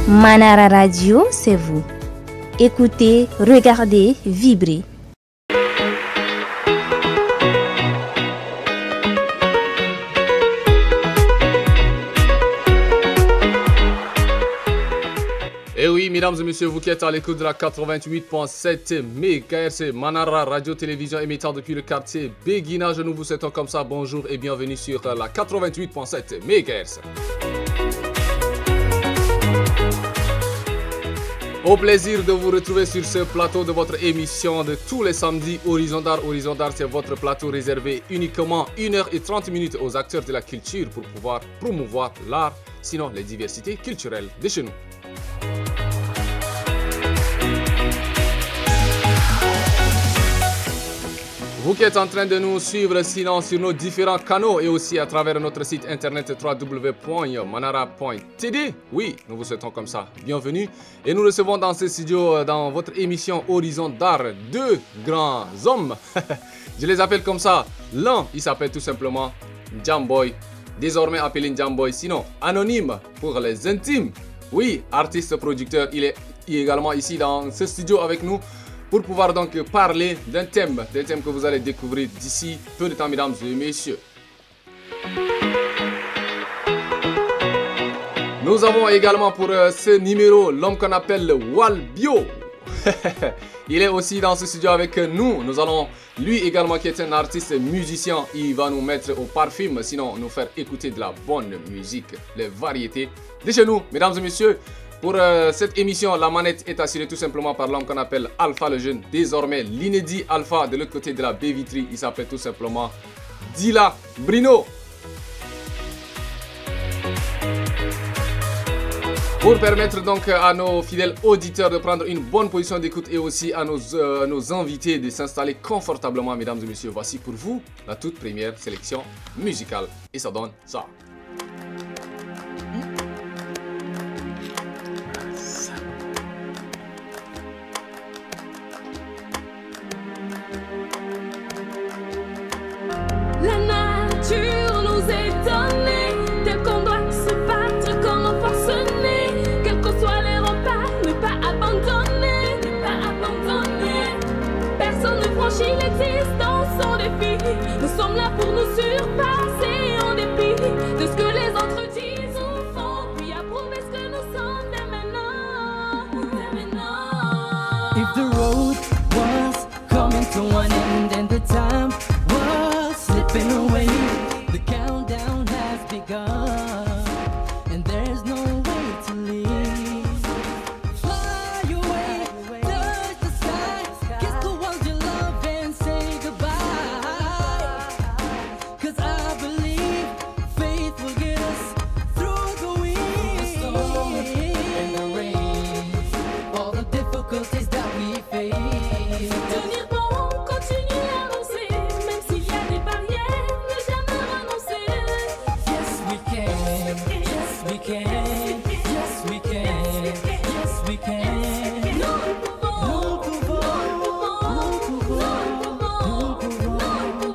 Manara Radio, c'est vous. Écoutez, regardez, vibrez. Et oui, mesdames et messieurs, vous qui êtes à l'écoute de la 88.7 MHz, Manara Radio Télévision émettant depuis le quartier Béguina, nous vous souhaitons comme ça bonjour et bienvenue sur la 88.7 MHz. Au plaisir de vous retrouver sur ce plateau de votre émission de tous les samedis Horizon d'Art. Horizon d'Art, c'est votre plateau réservé uniquement 1h30 aux acteurs de la culture pour pouvoir promouvoir l'art, sinon les diversités culturelles de chez nous. Vous qui êtes en train de nous suivre sinon sur nos différents canaux et aussi à travers notre site internet www.manara.td, oui, nous vous souhaitons comme ça bienvenue et nous recevons dans ce studio, dans votre émission Horizon d'Art, deux grands hommes. Je les appelle comme ça. L'un, il s'appelle tout simplement Njamboy, désormais appelé Njamboy, sinon anonyme pour les intimes. Oui, artiste producteur, il est également ici dans ce studio avec nous pour pouvoir donc parler d'un thème que vous allez découvrir d'ici peu de temps, mesdames et messieurs. Nous avons également pour ce numéro l'homme qu'on appelle Walbio. Il est aussi dans ce studio avec nous. Nous allons, lui également qui est un artiste musicien, il va nous mettre au parfum, sinon nous faire écouter de la bonne musique, les variétés de chez nous, mesdames et messieurs. Pour cette émission, la manette est assurée tout simplement par l'homme qu'on appelle Alpha le Jeune. Désormais, l'inédit Alpha de l'autre côté de la baie vitrine, il s'appelle tout simplement Dila Brino. Pour permettre donc à nos fidèles auditeurs de prendre une bonne position d'écoute et aussi à nos invités de s'installer confortablement, mesdames et messieurs, voici pour vous la toute première sélection musicale. Et ça donne ça. L'existence sans défi, nous sommes là pour nous surpasser en dépit de ce que les autres disent ou font, puis approuver ce que nous sommes dès maintenant. If the road was coming to an end and the time was slipping away, the countdown has begun and there's no way to leave. Fly away, touch the sky, kiss the ones you love and say goodbye. 'Cause I believe faith will get us through the wind, the storm and the rain, all the difficulties that we face. Tenir bon, continuer à avancer, même s'il y a des barrières, ne jamais renoncer. Yes we can, yes we can, yes we can, yes we can. Nous pouvons, nous pouvons, nous pouvons, nous pouvons, nous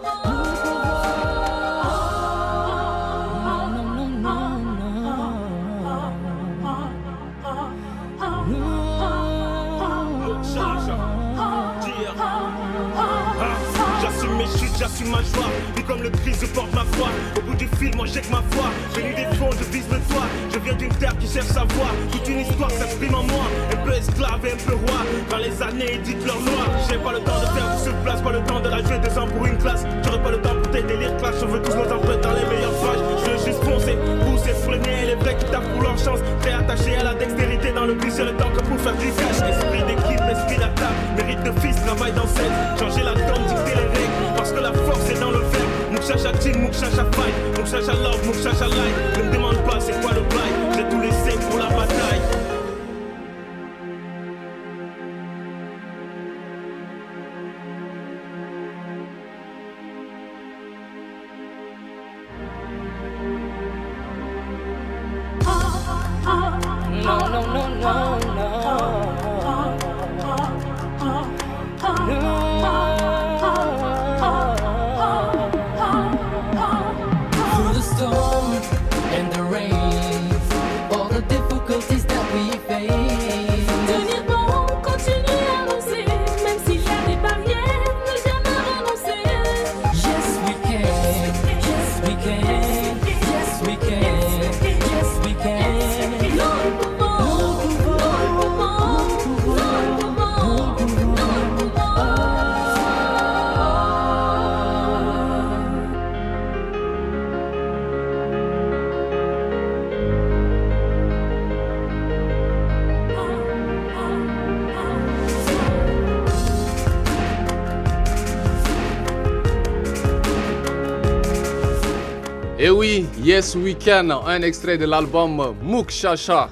J'assume mes chutes, j'assume ma joie. Puis comme le Christ, je porte ma foi. Au bout du fil, moi j'ai que ma foi. Venu des fonds, je vise le toit. Je viens d'une terre qui cherche sa voie. Toute une histoire s'exprime en moi. Un peu esclave et un peu roi. Quand les années dictent leur loi. J'ai pas le temps de faire du surplace. Pas le temps de la jouer 2 ans pour une classe. J'aurai pas le temps pour tes délires clash. Je veux tous nos empreintes dans les meilleures pages. Je veux juste foncer, pousser, pour le nez. Les vrais qui tapent pour leur chance. Très attaché à la dextérité dans le but. J'ai le temps que pour faire du cash. Esprit d'équipe, esprit d'attaque. Mérite de fils, travail dans cette. Changer la donne, dicter les règles. Parce que la force est dans le verbe. Moukchacha team, Moukchacha fight. Moukchacha love, Moukchacha light. Ne me demande pas c'est quoi le bail. J'ai tout laissé pour la bataille. No, no, no, no, no. Through the storm and the rain, all the difficulties that we Et oui, Yes We Can, un extrait de l'album Mouk Chacha.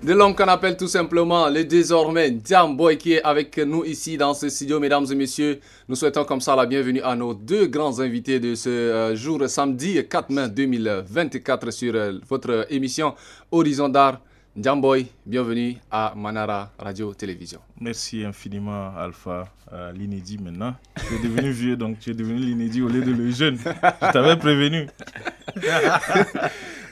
De l'homme qu'on appelle tout simplement le désormais Ndiamboy qui est avec nous ici dans ce studio. Mesdames et messieurs, nous souhaitons comme ça la bienvenue à nos deux grands invités de ce jour samedi 4 mai 2024 sur votre émission Horizon d'Art. Ndiamboy, bienvenue à Manara Radio Télévision. Merci infiniment Alpha, l'inédit maintenant. Tu es devenu vieux, donc tu es devenu l'inédit au lieu de le jeune. Je t'avais prévenu.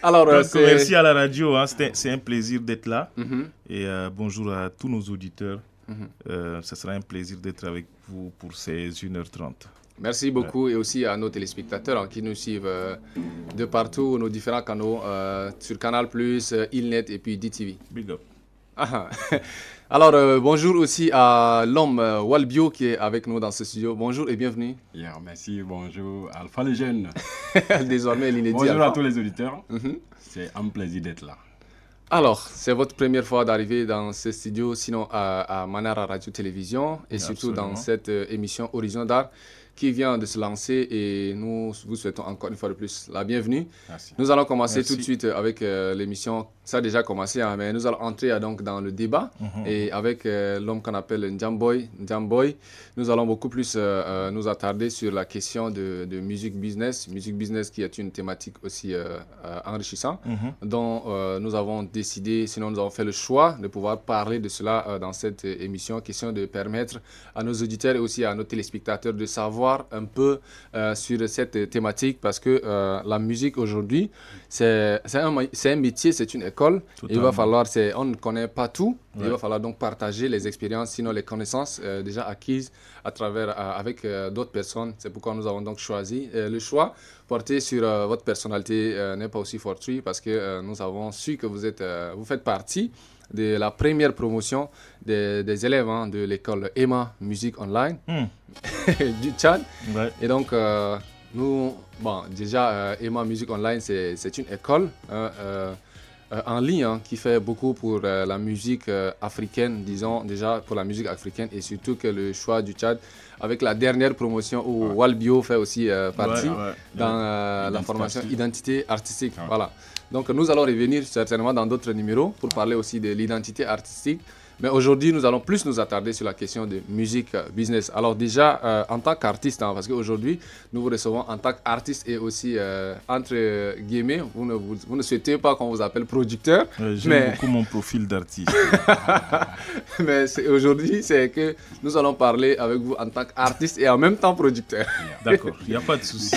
Alors, donc, merci à la radio, hein. C'est un plaisir d'être là. Mhm. Et bonjour à tous nos auditeurs. Ce sera un plaisir d'être avec vous pour ces 1h30. Merci beaucoup et aussi à nos téléspectateurs qui nous suivent de partout, nos différents canaux, sur Canal+, Ilnet et puis DTV. Big up. Ah. Alors, bonjour aussi à l'homme Walbio qui est avec nous dans ce studio. Bonjour et bienvenue. Yeah, merci, bonjour Alpha le jeune. Désormais l'inédit. Bonjour Alpha. à tous les auditeurs. Mhm. C'est un plaisir d'être là. Alors, c'est votre première fois d'arriver dans ce studio, sinon à Manara Radio Télévision et surtout Absolument. dans cette émission Horizon d'Art qui vient de se lancer et nous vous souhaitons encore une fois de plus la bienvenue. Merci. Nous allons commencer Merci. tout de suite avec l'émission. Ça a déjà commencé, hein, mais nous allons entrer donc dans le débat et avec l'homme qu'on appelle Ndiamboy, nous allons beaucoup plus nous attarder sur la question de musique business qui est une thématique aussi enrichissante, dont nous avons décidé, sinon nous avons fait le choix de pouvoir parler de cela dans cette émission, question de permettre à nos auditeurs et aussi à nos téléspectateurs de savoir un peu sur cette thématique parce que la musique aujourd'hui, c'est un métier, c'est une école. Et il va falloir, on ne connaît pas tout, il va falloir donc partager les expériences, sinon les connaissances déjà acquises à travers, avec d'autres personnes. C'est pourquoi nous avons donc choisi le choix porté sur votre personnalité n'est pas aussi fortuit parce que nous avons su que vous faites partie de la première promotion des élèves de l'école EMA Musique Online du Tchad. Ouais. Et donc, nous, bon, déjà, EMA Musique Online, c'est une école en ligne qui fait beaucoup pour la musique africaine, disons déjà pour la musique africaine et surtout que le choix du Tchad avec la dernière promotion où Walbio fait aussi partie dans la formation identité artistique. Voilà. Donc nous allons revenir certainement dans d'autres numéros pour parler aussi de l'identité artistique. Mais aujourd'hui, nous allons plus nous attarder sur la question de musique business. Alors déjà, en tant qu'artiste, parce qu'aujourd'hui, nous vous recevons en tant qu'artiste et aussi, entre guillemets, vous ne souhaitez pas qu'on vous appelle producteur. J'aime beaucoup mon profil d'artiste. Mais aujourd'hui, c'est que nous allons parler avec vous en tant qu'artiste et en même temps producteur. D'accord, il n'y a pas de souci.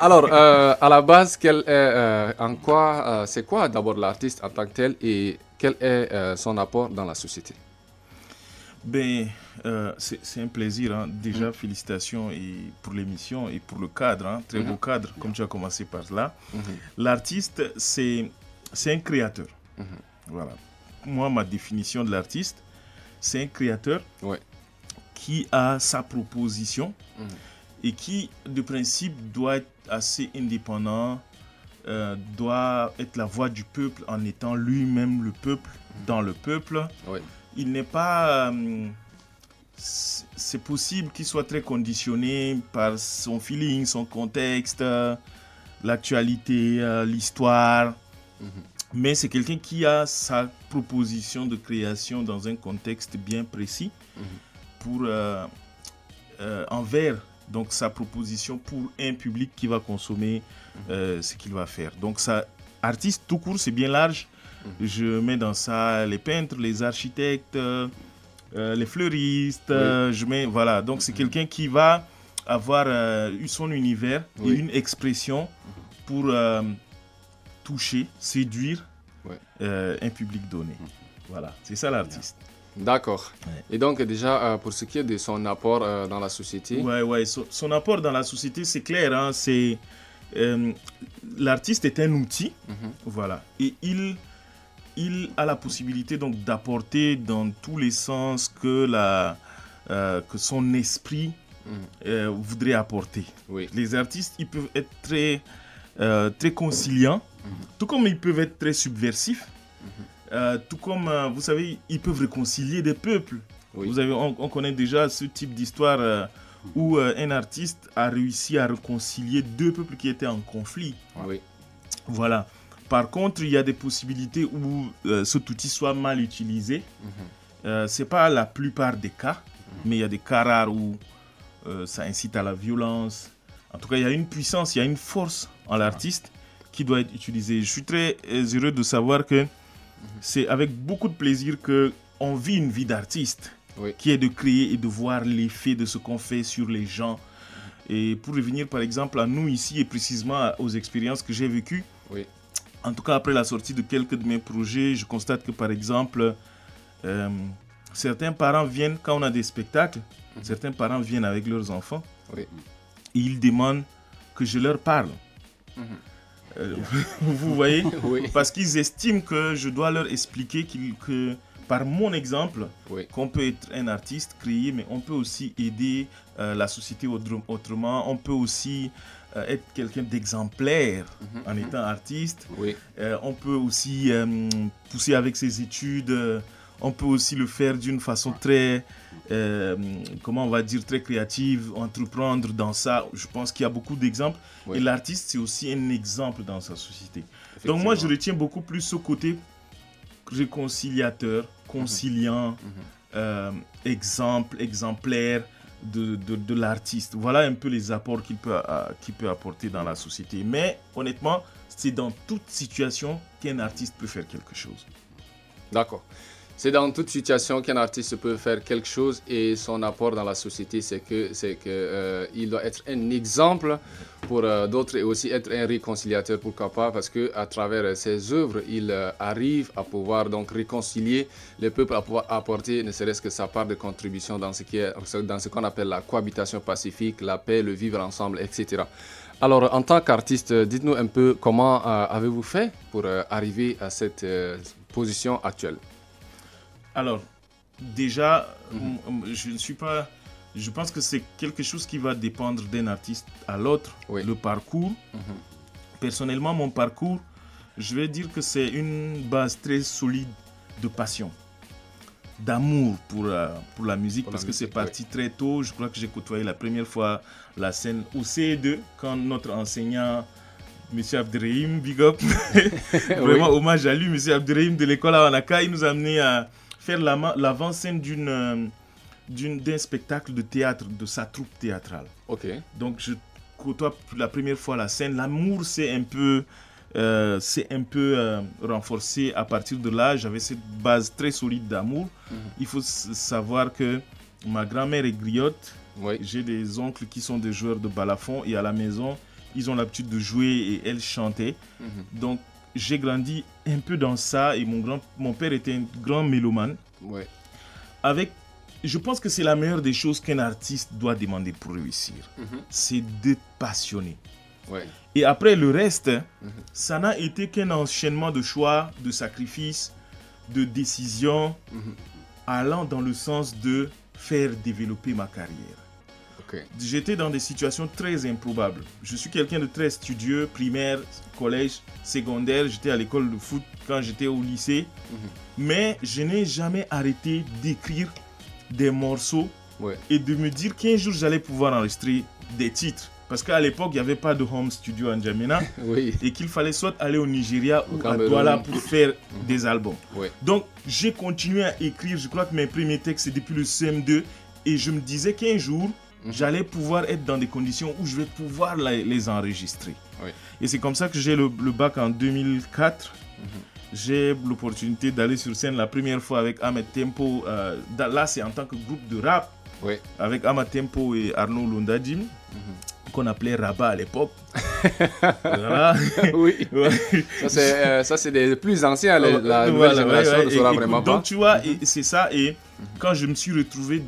Alors, à la base, c'est quoi d'abord l'artiste en tant que tel et quel est son apport dans la société? Ben, c'est un plaisir. Déjà, félicitations pour l'émission et pour le cadre. Très beau cadre, comme tu as commencé par là. L'artiste, c'est un créateur. Voilà. Moi, ma définition de l'artiste, c'est un créateur qui a sa proposition et qui, de principe, doit être assez indépendant, doit être la voix du peuple en étant lui-même le peuple, dans le peuple. Il n'est pas... c'est possible qu'il soit très conditionné par son feeling, son contexte, l'actualité, l'histoire. Mais c'est quelqu'un qui a sa proposition de création dans un contexte bien précis pour envers donc sa proposition pour un public qui va consommer ce qu'il va faire. Donc ça, artiste tout court, c'est bien large. Je mets dans ça les peintres, les architectes, les fleuristes. Je mets, voilà. Donc c'est quelqu'un qui va avoir son univers et une expression pour toucher, séduire un public donné. Voilà, c'est ça l'artiste. D'accord. Et donc déjà, pour ce qui est de son apport dans la société... Son apport dans la société, c'est clair. C'est, l'artiste est un outil, voilà. Et il a la possibilité donc d'apporter dans tous les sens que son esprit voudrait apporter. Les artistes, ils peuvent être très conciliants, tout comme ils peuvent être très subversifs. Tout comme, vous savez, ils peuvent réconcilier des peuples. On connaît déjà ce type d'histoire où un artiste a réussi à réconcilier deux peuples qui étaient en conflit. Oui. Voilà. Par contre, il y a des possibilités où cet outil soit mal utilisé. Ce n'est pas la plupart des cas, mais il y a des cas rares où ça incite à la violence. En tout cas, il y a une puissance, il y a une force en l'artiste qui doit être utilisée. Je suis très heureux de savoir que c'est avec beaucoup de plaisir qu'on vit une vie d'artiste, qui est de créer et de voir l'effet de ce qu'on fait sur les gens. Et pour revenir par exemple à nous ici et précisément aux expériences que j'ai vécues, en tout cas après la sortie de quelques de mes projets, je constate que par exemple, certains parents viennent quand on a des spectacles, certains parents viennent avec leurs enfants et ils demandent que je leur parle. Vous voyez, parce qu'ils estiment que je dois leur expliquer que par mon exemple, qu'on peut être un artiste, créer, mais on peut aussi aider la société autrement. On peut aussi être quelqu'un d'exemplaire en étant artiste. On peut aussi pousser avec ses études. On peut aussi le faire d'une façon très, comment on va dire, très créative, entreprendre dans ça. Je pense qu'il y a beaucoup d'exemples. Et l'artiste, c'est aussi un exemple dans sa société. Donc moi, je retiens beaucoup plus ce côté réconciliateur, conciliant, exemplaire de l'artiste. Voilà un peu les apports qu'il peut apporter dans la société. Mais honnêtement, c'est dans toute situation qu'un artiste peut faire quelque chose. D'accord. C'est dans toute situation qu'un artiste peut faire quelque chose et son apport dans la société, c'est que il doit être un exemple pour d'autres et aussi être un réconciliateur, pourquoi pas, parce que à travers ses œuvres, il arrive à pouvoir donc réconcilier les peuples, à pouvoir apporter ne serait-ce que sa part de contribution dans ce qu'on appelle la cohabitation pacifique, la paix, le vivre ensemble, etc. Alors, en tant qu'artiste, dites-nous un peu comment avez-vous fait pour arriver à cette position actuelle? Alors, déjà, je pense que c'est quelque chose qui va dépendre d'un artiste à l'autre, le parcours. Personnellement, mon parcours, je vais dire que c'est une base très solide de passion, d'amour pour la musique, parce que c'est parti très tôt. Je crois que j'ai côtoyé la première fois la scène au CE2, quand notre enseignant, M. Abderrahim, big up, vraiment hommage à lui, M. Abderrahim de l'école à Wanaka, il nous a amené à faire l'avant-scène d'un spectacle de théâtre, de sa troupe théâtrale. Donc je côtoie la première fois la scène. L'amour s'est un peu renforcé à partir de là. J'avais cette base très solide d'amour. Il faut savoir que ma grand-mère est griotte. J'ai des oncles qui sont des joueurs de balafon et à la maison, ils ont l'habitude de jouer et elle chantait. Donc j'ai grandi un peu dans ça et mon père était un grand mélomane. Je pense que c'est la meilleure des choses qu'un artiste doit demander pour réussir. C'est d'être passionné. Et après le reste, ça n'a été qu'un enchaînement de choix, de sacrifices, de décisions allant dans le sens de faire développer ma carrière. J'étais dans des situations très improbables. Je suis quelqu'un de très studieux, primaire, collège, secondaire. J'étais à l'école de foot quand j'étais au lycée. Mais je n'ai jamais arrêté d'écrire des morceaux et de me dire qu'un jour j'allais pouvoir enregistrer des titres. Parce qu'à l'époque, il n'y avait pas de home studio en N'Djamena et qu'il fallait soit aller au Nigeria ou à Douala pour faire des albums. Donc, j'ai continué à écrire. Je crois que mes premiers textes, c'est depuis le CM2. Et je me disais qu'un jour, j'allais pouvoir être dans des conditions où je vais pouvoir les enregistrer. Et c'est comme ça que j'ai le bac en 2004. J'ai l'opportunité d'aller sur scène la première fois avec Ahmed Tempo. Là, c'est en tant que groupe de rap. Avec Ahmed Tempo et Arnaud Londadim, qu'on appelait Rabat à l'époque. Ça, c'est des plus anciens. La nouvelle génération ne saura vraiment pas. Donc, tu vois, c'est ça. Et quand je me suis retrouvé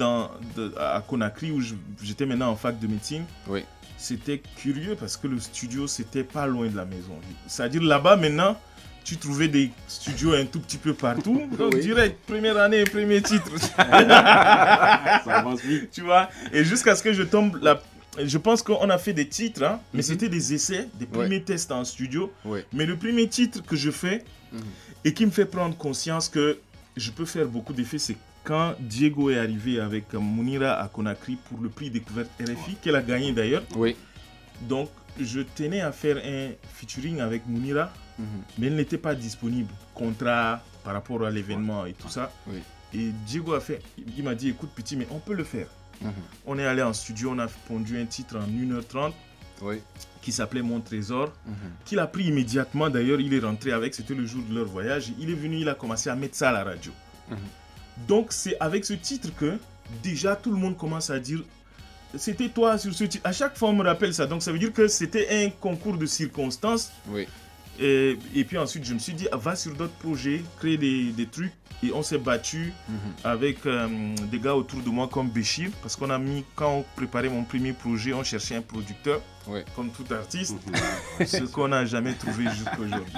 à Conakry, où j'étais maintenant en fac de médecine, c'était curieux parce que le studio, c'était pas loin de la maison. C'est-à-dire là-bas, maintenant, tu trouvais des studios un tout petit peu partout. Donc, direct, première année, premier titre. Ça avance vite. Tu vois, et jusqu'à ce que je tombe je pense qu'on a fait des titres, mais c'était des essais, des premiers tests en studio. Mais le premier titre que je fais et qui me fait prendre conscience que je peux faire beaucoup d'effets, c'est quand Diego est arrivé avec Mounira à Conakry pour le prix Découverte RFI, qu'elle a gagné d'ailleurs. Oui. Donc, je tenais à faire un featuring avec Mounira, mais elle n'était pas disponible. Contrat par rapport à l'événement et tout ça. Oui. Et Diego il m'a dit, écoute petit, mais on peut le faire. On est allé en studio, on a pondu un titre en 1h30 Oui. qui s'appelait Mon Trésor, qu'il a pris immédiatement. D'ailleurs, il est rentré avec, c'était le jour de leur voyage. Il est venu, il a commencé à mettre ça à la radio. Donc, c'est avec ce titre que déjà tout le monde commence à dire, c'était toi sur ce titre. À chaque fois, on me rappelle ça. Donc, ça veut dire que c'était un concours de circonstances. Oui. Et puis ensuite, je me suis dit, va sur d'autres projets, créer des trucs. Et on s'est battu avec des gars autour de moi comme Béchir. Parce qu'on a mis, quand on préparait mon premier projet, on cherchait un producteur, comme tout artiste. Ce qu'on n'a jamais trouvé jusqu'à aujourd'hui.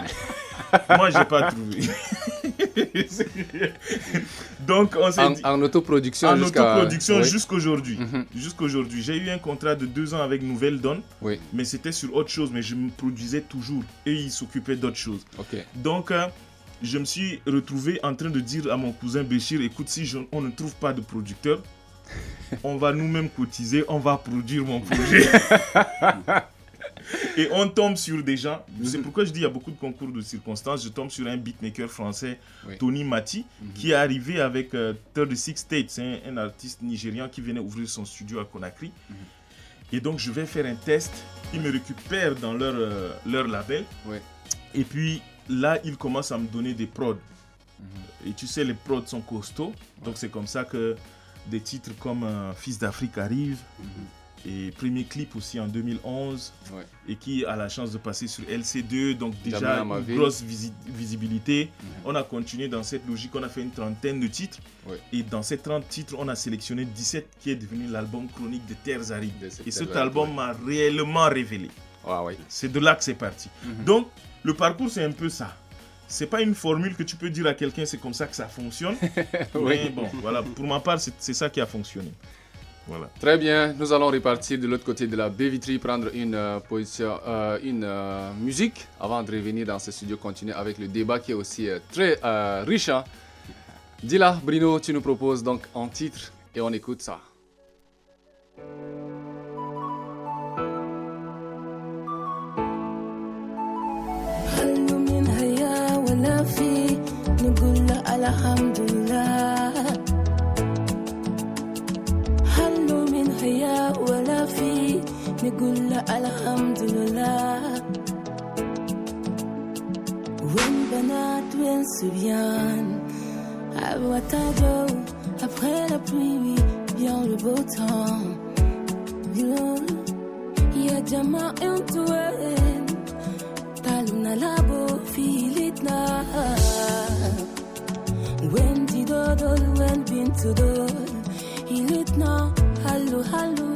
Moi, je n'ai pas trouvé. Donc, on s'est dit... En autoproduction En jusqu'à... autoproduction jusqu'aujourd'hui. Jusqu'aujourd'hui. J'ai eu un contrat de 2 ans avec Nouvelle Donne. Oui. Mais c'était sur autre chose. Mais je me produisais toujours. Et ils s'occupaient d'autres choses. Ok. Donc, je me suis retrouvé en train de dire à mon cousin Béchir, écoute, si on ne trouve pas de producteur, on va nous-mêmes cotiser, on va produire mon projet. Et on tombe sur des gens, c'est pourquoi je dis il y a beaucoup de concours de circonstances, je tombe sur un beatmaker français, Tony Mati, qui est arrivé avec 36 States, c'est un artiste nigérian qui venait ouvrir son studio à Conakry. Et donc je vais faire un test, ils me récupèrent dans leur label. Et puis là, ils commencent à me donner des prods. Et tu sais, les prods sont costauds, donc c'est comme ça que des titres comme Fils d'Afrique arrivent. Et premier clip aussi en 2011 et qui a la chance de passer sur LC2, donc déjà une grosse visibilité. On a continué dans cette logique, on a fait une trentaine de titres et dans ces 30 titres on a sélectionné 17 qui est devenu l'album Chronique des Terres Arides. Et cet album m'a réellement révélé. C'est de là que c'est parti. Donc le parcours c'est un peu ça. C'est pas une formule que tu peux dire à quelqu'un c'est comme ça que ça fonctionne. Mais bon, voilà, pour ma part c'est ça qui a fonctionné. Voilà. Très bien, nous allons repartir de l'autre côté de la baie vitrine, prendre une musique avant de revenir dans ce studio, continuer avec le débat qui est aussi très riche. Hein. Dis-là, Bruno, tu nous proposes donc un titre et on écoute ça. ولا في نقول له الحمد لله وين بنات وين صبيان عواتاجو après la pluie vient le beau temps يا جماعة انتوا وين تعالوا نلعبوا في ليلتنا وين دي دول وين بنتو دول ليلتنا هلو هلو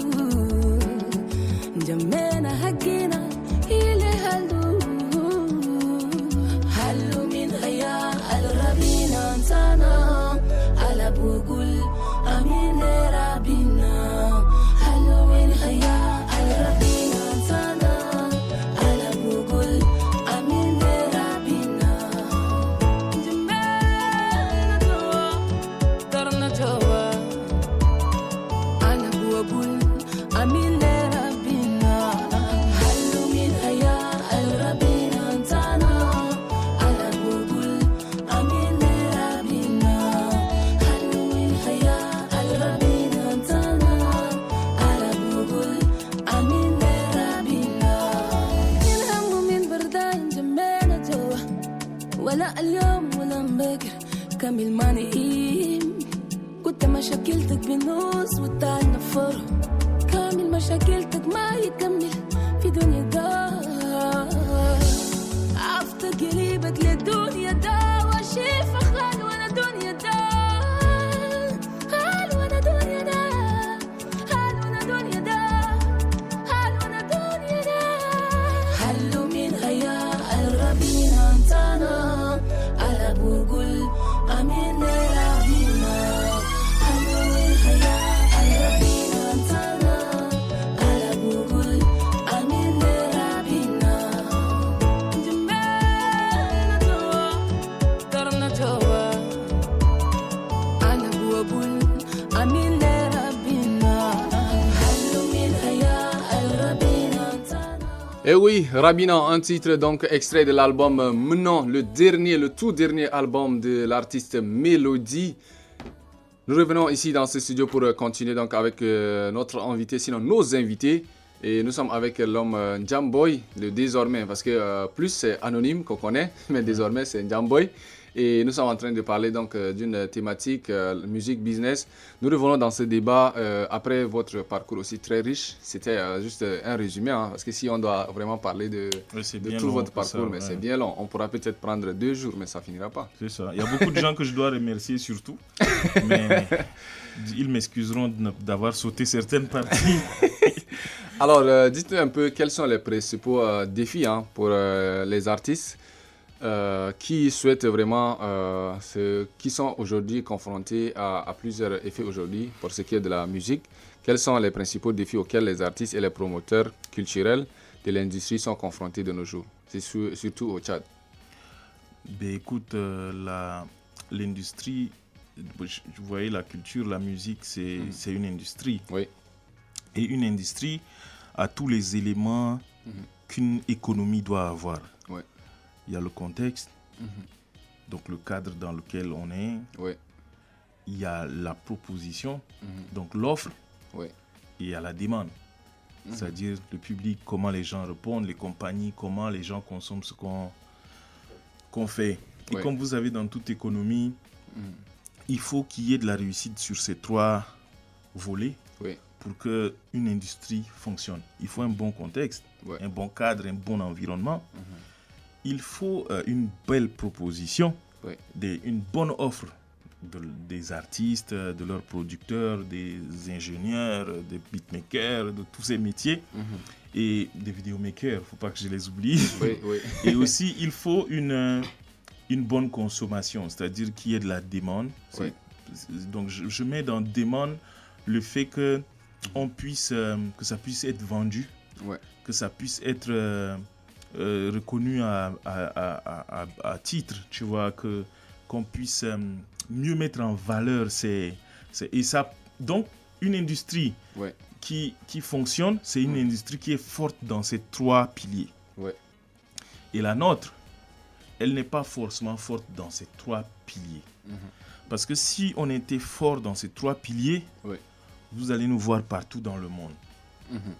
جمعنا حقنا إلي هلو هلو من هيا الربينا انتانا على بوغل أمين لربينا هلو من هيا الربينا انتانا على بوغل أمين لربينا جمعنا جوا درنا جوا أمين لربنا هلو من هيا الربنا انتانا على بوبل أمين لربنا هلو من هيا الربنا انتانا على بوبل أمين لربنا الهم من بردان جمعنا جوا ولا اليوم ولا مبكر كمل ما نقيم كنت مشاكلتك بالنص والتعال نفرهم كامل مشاكلتك ما يكمل في دنيا دار عفتك قريبك للدنيا دا وشيف خال وانا دنيا دا هال وانا دنيا دا هال وانا دنيا دا هال وانا دنيا دا هلو من هيا الربينا انتانا على بوغل امين لربينا هلو من هيا الربينا انتانا على بوغل امين لربينا جمعنا جوا Et oui, Rabina, un titre donc extrait de l'album Menant, le tout dernier album de l'artiste Mélodie. Nous revenons ici dans ce studio pour continuer donc avec notre invité, sinon nos invités. Et nous sommes avec l'homme Njamboy, le désormais, parce que plus c'est anonyme qu'on connaît, mais désormais c'est Njamboy. Et nous sommes en train de parler donc d'une thématique musique business. Nous revenons dans ce débat après votre parcours aussi très riche. C'était juste un résumé, hein, parce que si on doit vraiment parler de tout votre parcours, mais c'est bien long. On pourra peut-être prendre 2 jours, mais ça finira pas. C'est ça. Il y a beaucoup de gens que je dois remercier surtout, mais ils m'excuseront d'avoir sauté certaines parties. Alors, dites-nous un peu quels sont les principaux défis pour les artistes qui souhaitent vraiment, qui sont aujourd'hui confrontés à plusieurs effets aujourd'hui pour ce qui est de la musique. Quels sont les principaux défis auxquels les artistes et les promoteurs culturels de l'industrie sont confrontés de nos jours, c'est surtout au Tchad? Ben, écoute, l'industrie, vous voyez, la culture, la musique, c'est une industrie. Oui. Et une industrie a tous les éléments qu'une économie doit avoir. Ouais. Il y a le contexte, donc le cadre dans lequel on est. Ouais. Il y a la proposition, donc l'offre, ouais. Et il y a la demande. C'est-à-dire le public, comment les gens répondent, les compagnies, comment les gens consomment ce qu'on fait. Et comme vous avez dans toute économie, il faut qu'il y ait de la réussite sur ces 3 volets. Oui. Pour qu'une industrie fonctionne. Il faut un bon contexte, un bon cadre, un bon environnement. Il faut une belle proposition, une bonne offre des artistes, de leurs producteurs, des ingénieurs, des beatmakers, de tous ces métiers, et des vidéomakers, il ne faut pas que je les oublie. Oui, oui. Et aussi, il faut une bonne consommation, c'est-à-dire qu'il y ait de la demande. Oui. Donc, je mets dans demande le fait que que ça puisse être vendu, que ça puisse être reconnu à titre, tu vois, qu'on puisse mieux mettre en valeur et ça. Donc, une industrie qui fonctionne, c'est une industrie qui est forte dans ces 3 piliers. Et la nôtre, elle n'est pas forcément forte dans ces 3 piliers. Parce que si on était fort dans ces 3 piliers, vous allez nous voir partout dans le monde.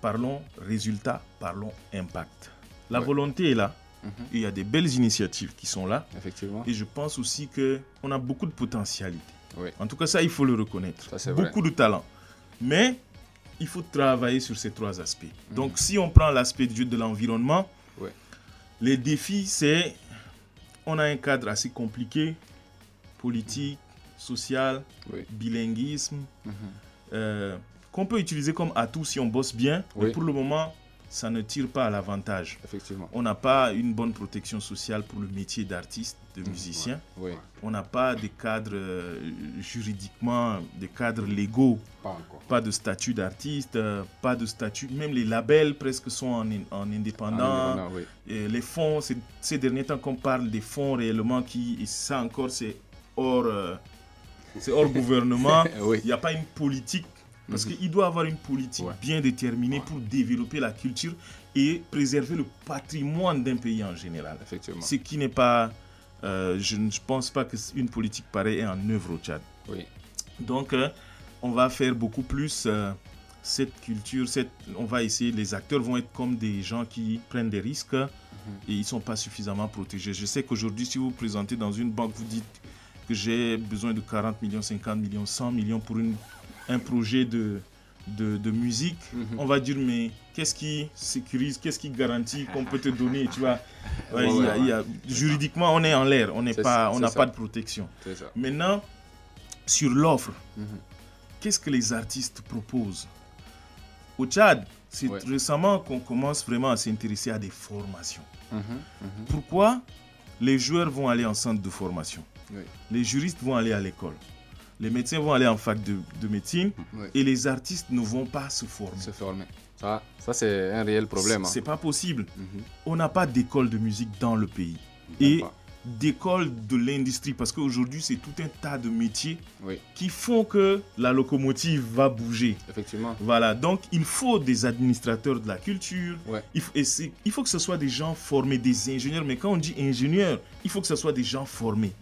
Parlons résultat, parlons impact. La volonté est là. Il y a des belles initiatives qui sont là. Effectivement. Et je pense aussi qu'on a beaucoup de potentialité. En tout cas, ça, il faut le reconnaître. Ça, beaucoup de talent. Mais il faut travailler sur ces 3 aspects. Donc, si on prend l'aspect de l'environnement, les défis, c'est on a un cadre assez compliqué, politique, social, bilinguisme, qu'on peut utiliser comme atout si on bosse bien, mais pour le moment, ça ne tire pas à l'avantage. Effectivement. On n'a pas une bonne protection sociale pour le métier d'artiste, de musicien. On n'a pas des cadres juridiquement, des cadres légaux, pas de statut d'artiste, pas de statut, même les labels presque sont en indépendant. Et les fonds, ces derniers temps qu'on parle des fonds réellement, et ça encore c'est hors gouvernement, il n'y a pas une politique. Parce qu'il doit avoir une politique bien déterminée pour développer la culture et préserver le patrimoine d'un pays en général. Effectivement. Ce qui n'est pas... je ne pense pas qu'une politique pareille est en œuvre au Tchad. Donc, on va faire beaucoup plus cette culture. On va essayer, les acteurs vont être comme des gens qui prennent des risques et ils ne sont pas suffisamment protégés. Je sais qu'aujourd'hui, si vous vous présentez dans une banque, vous dites que j'ai besoin de 40 millions, 50 millions, 100 millions pour un projet de musique, on va dire mais qu'est-ce qui sécurise, qu'est-ce qui garantit qu'on peut te donner, tu vois. Juridiquement on est en l'air, on n'a pas de protection. Maintenant sur l'offre, qu'est-ce que les artistes proposent? Au Tchad, c'est récemment qu'on commence vraiment à s'intéresser à des formations. Pourquoi? Les joueurs vont aller en centre de formation, les juristes vont aller à l'école, les médecins vont aller en fac de médecine et les artistes ne vont pas se former. Ça c'est un réel problème. C'est pas possible. On n'a pas d'école de musique dans le pays. Et d'écoles de l'industrie, parce qu'aujourd'hui, c'est tout un tas de métiers Oui, qui font que la locomotive va bouger. effectivement. Voilà, donc il faut des administrateurs de la culture, Ouais. il faut que ce soit des gens formés, des ingénieurs, mais quand on dit ingénieurs, il faut que ce soit des gens formés.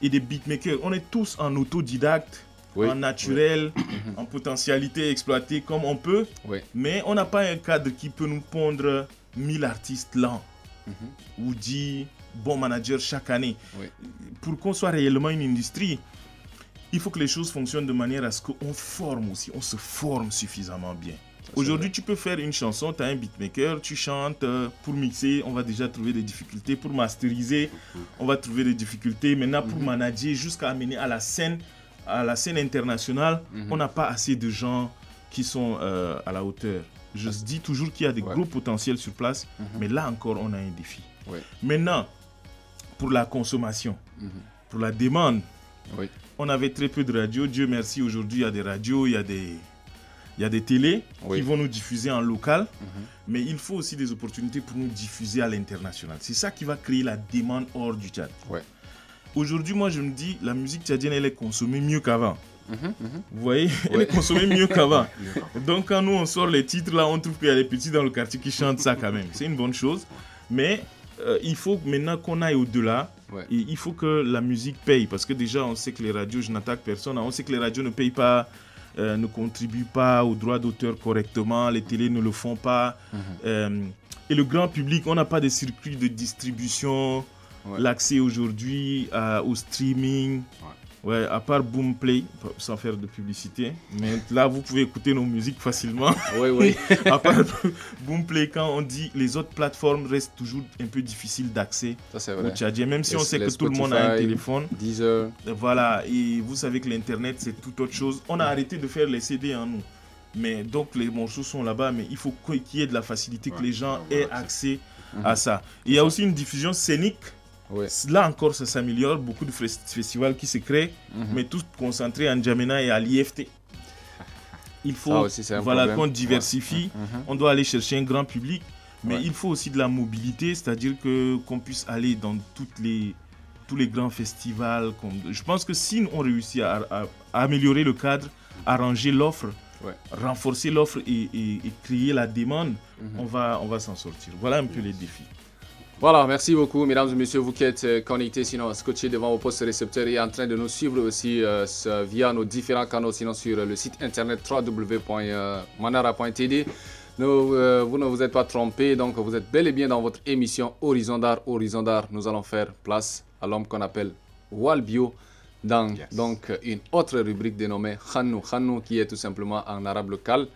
Et des beatmakers, on est tous en autodidacte, Oui. en naturel, en potentialité exploitée comme on peut, Oui. mais on n'a pas un cadre qui peut nous pondre 1000 artistes lents ou 10 bons managers chaque année. Oui. Pour qu'on soit réellement une industrie, il faut que les choses fonctionnent de manière à ce qu'on forme aussi, on se forme suffisamment bien. Aujourd'hui, tu peux faire une chanson, tu as un beatmaker, tu chantes, pour mixer, on va déjà trouver des difficultés, pour masteriser, on va trouver des difficultés. Maintenant, pour manager, jusqu'à amener à la scène internationale, on n'a pas assez de gens qui sont à la hauteur. Je dis toujours qu'il y a des gros potentiels sur place, mais là encore, on a un défi. Ouais. Maintenant, pour la consommation, pour la demande, Oui. on avait très peu de radios. Dieu merci, aujourd'hui, il y a des radios, il y a des télés qui vont nous diffuser en local, mais il faut aussi des opportunités pour nous diffuser à l'international. C'est ça qui va créer la demande hors du Tchad. Ouais. Aujourd'hui, moi, je me dis, la musique tchadienne, elle est consommée mieux qu'avant. Vous voyez, elle est consommée mieux qu'avant. Donc, quand nous, on sort les titres, là, on trouve qu'il y a des petits dans le quartier qui chantent ça quand même. C'est une bonne chose. Mais il faut maintenant qu'on aille au-delà. Ouais. Et il faut que la musique paye. Parce que déjà, on sait que les radios, je n'attaque personne, on sait que les radios ne payent pas, ne contribuent pas aux droits d'auteur correctement. Les télés ne le font pas. Et le grand public, on n'a pas de circuit de distribution. Ouais. L'accès aujourd'hui au streaming. Ouais, à part Boomplay, sans faire de publicité, mais là vous pouvez écouter nos musiques facilement. Oui, oui. À part Boomplay, quand on dit les autres plateformes restent toujours un peu difficiles d'accès Ça, c'est au vrai. Tchadien, même si on sait que Les tout le monde a un Spotify, téléphone. Deezer. Voilà, et vous savez que l'internet c'est tout autre chose. On a arrêté de faire les CD en nous. Mais donc les morceaux sont là-bas, mais il faut qu'il y ait de la facilité, que les gens aient accès à ça. Il y a aussi une diffusion scénique. Ouais. Là encore, ça s'améliore. Beaucoup de festivals qui se créent, mais tous concentrés en N'Djamena et à l'IFT. Il faut aussi, c'est un problème. qu'on diversifie. On doit aller chercher un grand public, mais il faut aussi de la mobilité, c'est-à-dire qu'on puisse aller dans tous les grands festivals. Je pense que si on réussit à améliorer le cadre, arranger l'offre, renforcer l'offre et créer la demande, on va s'en sortir. Voilà un peu les défis. Voilà, merci beaucoup, mesdames et messieurs, vous qui êtes connectés, sinon scotchés devant vos postes récepteurs et en train de nous suivre aussi via nos différents canaux, sinon sur le site internet www.manara.td. Vous ne vous êtes pas trompés, donc vous êtes bel et bien dans votre émission Horizon d'Art. Horizon d'Art, nous allons faire place à l'homme qu'on appelle Walbio dans donc une autre rubrique dénommée Khannou. Khannou qui est tout simplement en arabe local.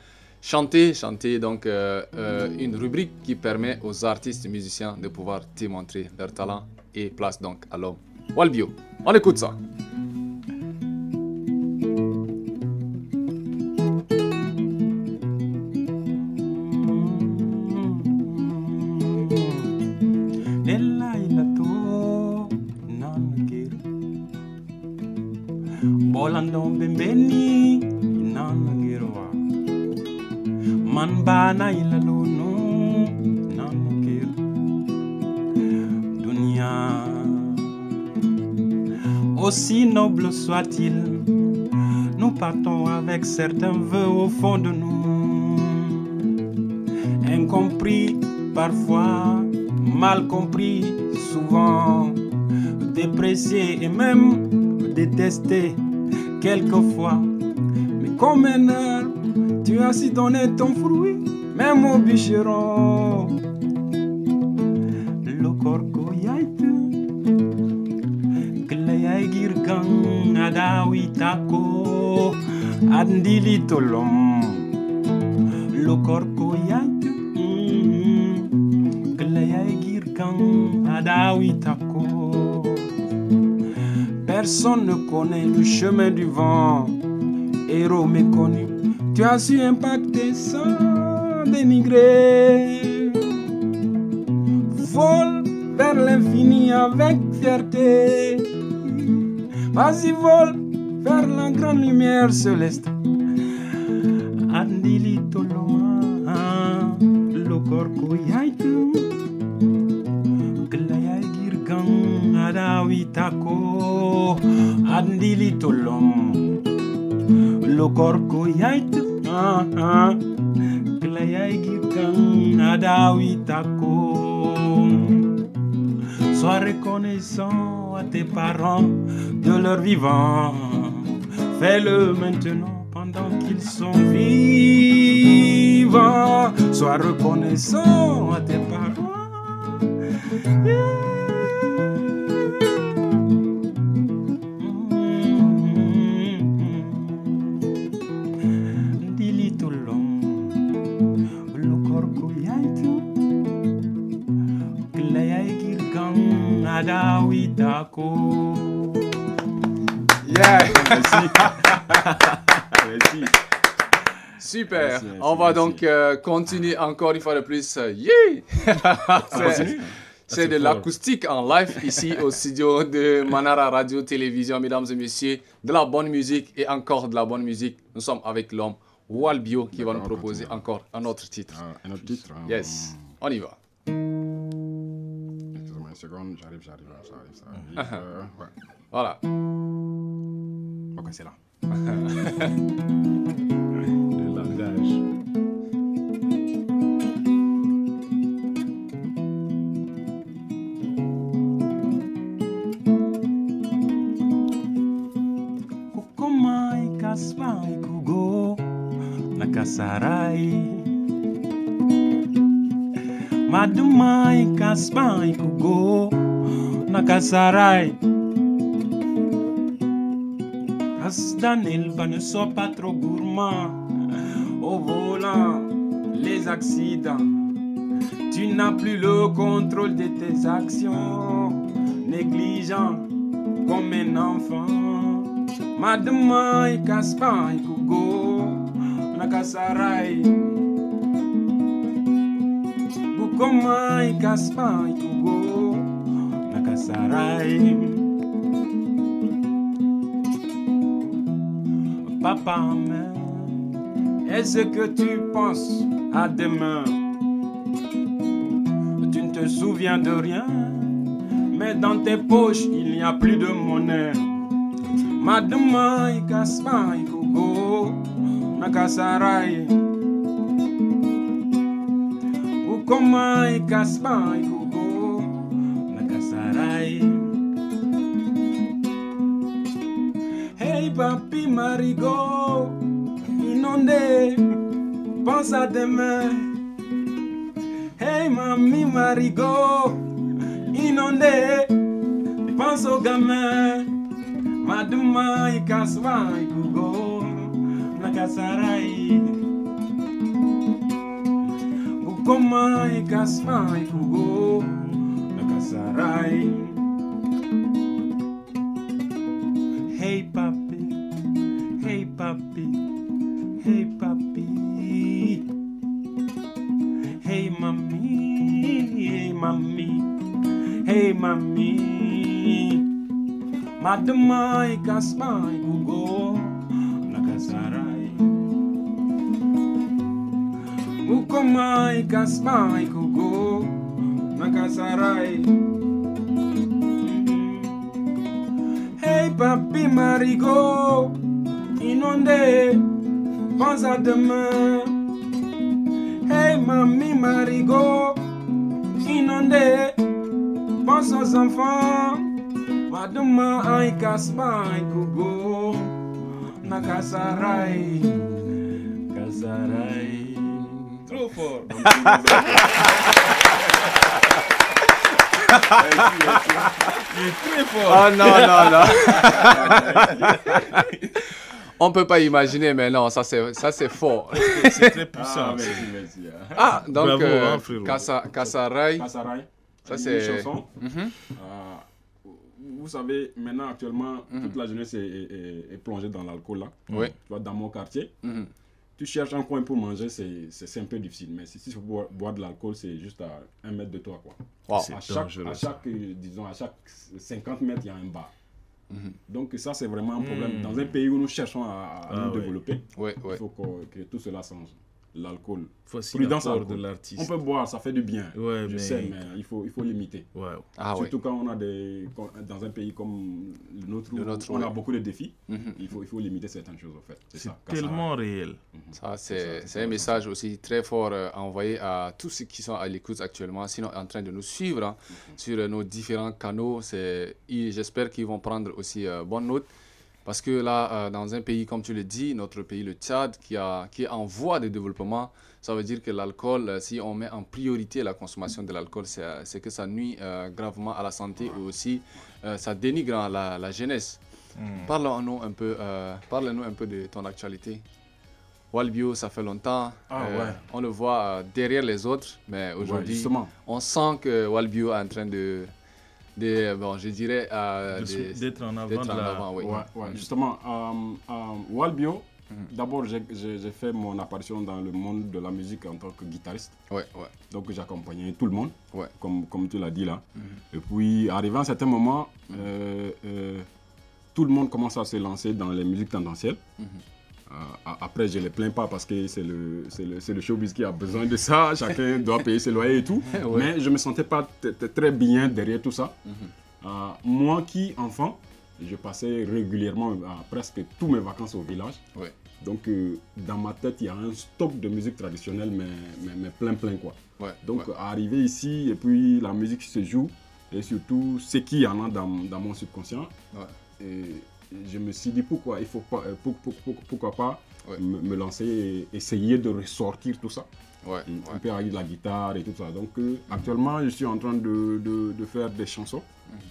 Chanter donc une rubrique qui permet aux artistes et musiciens de pouvoir démontrer leur talent et place donc à l'homme Walbio. On écoute ça. Man bana ila lono nanukir dunia. Aussi noble soit-il, nous partons avec certains vœux au fond de nous, incompris parfois, mal compris souvent, dépréciés et même détestés quelquefois. Mais comme un arbre, tu as si donné ton fruit, même au bûcheron. Le corco yaïte, gleyay girgan, adawitako, andili tolom. Le corco yaïte, gleyay girgan, adawitako. Personne ne connaît le chemin du vent, héros méconnu. Tu as su impacter sans dénigrer. Vole vers l'infini avec fierté. Vas-y, vole vers la grande lumière céleste. Andili toloma, lo corco yaitu. Glaya girgan adawitako andili tolom lokorko yait klayay gikan adawitako. Sois reconnaissant à tes parents de leur vivant. Fais-le maintenant pendant qu'ils sont vivants. Sois reconnaissant à tes parents. Dilitolom, lokorko yaitu, klayay girkan adawitako. Yeah. Merci. Merci. Super. Merci, On va merci. donc continuer encore une fois de plus. Yeah. C'est de l'acoustique en live ici au studio de Manara Radio Télévision, mesdames et messieurs. De la bonne musique et encore de la bonne musique. Nous sommes avec l'homme Walbio qui va nous proposer encore un autre titre. Un autre titre. Yes, on y va. Excusez-moi une seconde, j'arrive. Ouais. Voilà. Ok, c'est là. Le langage. Kukomai kaspai kugo nakasarai. Madumai kaspai kugo nakasarai. Danilba, ne sois pas trop gourmand au volant, les accidents. Tu n'as plus le contrôle de tes actions, négligent comme un enfant. Madama kaspa kugo nakasarai. Bukoma kaspa kugo nakasarai. Papa, est-ce que tu penses à demain? Tu ne te souviens de rien, mais dans tes poches il n'y a plus de monnaie. Madama kaspa kugo nakasarai. Ukoma kaspa kugo nakasarai. Hey papi Marigot, inondé, pense à demain. Hey mamie Marigot, inondé, pense aux gamins. Maduma ikaswa ikugo, nakasarai. Ukoma ikaswa ikugo, nakasarai. Hey papi, hey papi, hey papi. Hey mami, hey mami, hey mami. Madama ikasma ikugo nakasarai. Ukoma ikasma ikugo nakasarai. Hey papi Marigot, inondé, pense à demain. Hey mamie Marigot, inondé, pense aux enfants. Maduma ay kaspa ay kugo nakasarai. Kasarai. Trop fort. Il est très fort. Oh non. On peut pas imaginer, mais non, ça c'est fort. C'est très puissant. Merci. Ah, donc Bravo, hein, frérot. Kasarai, Kasarai. ça Une c'est... chanson. Vous savez, maintenant, actuellement, toute la jeunesse est plongée dans l'alcool là. Oui. Tu vois, dans mon quartier, Mhm. tu cherches un coin pour manger, c'est un peu difficile. Mais si tu veux boire de l'alcool, c'est juste à 1 mètre de toi, quoi. Wow. C'est À chaque 50 mètres, il y a un bar. Donc ça, c'est vraiment un problème. Dans un pays où nous cherchons à nous ouais. développer, Oui. il faut que tout cela change. l'alcool. Voici Prudence l'apport alcool. de l'artiste. On peut boire, ça fait du bien. Ouais, je mais- sais, mais il faut limiter. Ouais. Ah oui. Surtout quand on a dans un pays comme le nôtre, où Le nôtre, on a ouais. beaucoup de défis, Mhm. il faut limiter certaines choses en fait. C'est ça. tellement réel. Ça, c'est un message aussi très fort à envoyer à tous ceux qui sont à l'écoute actuellement, sinon en train de nous suivre hein, sur nos différents canaux. J'espère qu'ils vont prendre aussi bonne note. Parce que là, dans un pays, comme tu le dis, notre pays, le Tchad, qui est en voie de développement, ça veut dire que l'alcool, si on met en priorité la consommation de l'alcool, c'est que ça nuit gravement à la santé ou aussi ça dénigre la jeunesse. Parle-nous un peu de ton actualité. Walbio, ça fait longtemps. Ouais. On le voit derrière les autres, mais Ouais, aujourd'hui, justement. on sent que Walbio est en train bon, je dirais, D'être en avant d'être de en la... avant, oui. Ouais, justement, Walbio, d'abord j'ai fait mon apparition dans le monde de la musique en tant que guitariste. Ouais. Donc j'accompagnais tout le monde, Ouais. comme tu l'as dit là. Et puis arrivé à un certain moment, tout le monde commence à se lancer dans les musiques tendancielles. Après, je ne les plains pas parce que c'est le showbiz qui a besoin de ça. Chacun doit payer ses loyers et tout. Ouais. Mais je ne me sentais pas très bien derrière tout ça. Moi qui, enfant, je passais régulièrement presque tous mes vacances au village. Ouais. Donc, dans ma tête, il y a un stock de musique traditionnelle, mais plein quoi. Ouais. Donc, ouais. arrivé ici, et puis la musique se joue, et surtout, ce qu'il y en a dans mon subconscient. Ouais. Et je me suis dit pourquoi pas Ouais. me lancer et essayer de ressortir tout ça. Ouais. Un peu avec la guitare et tout ça. Donc actuellement, je suis en train de faire des chansons,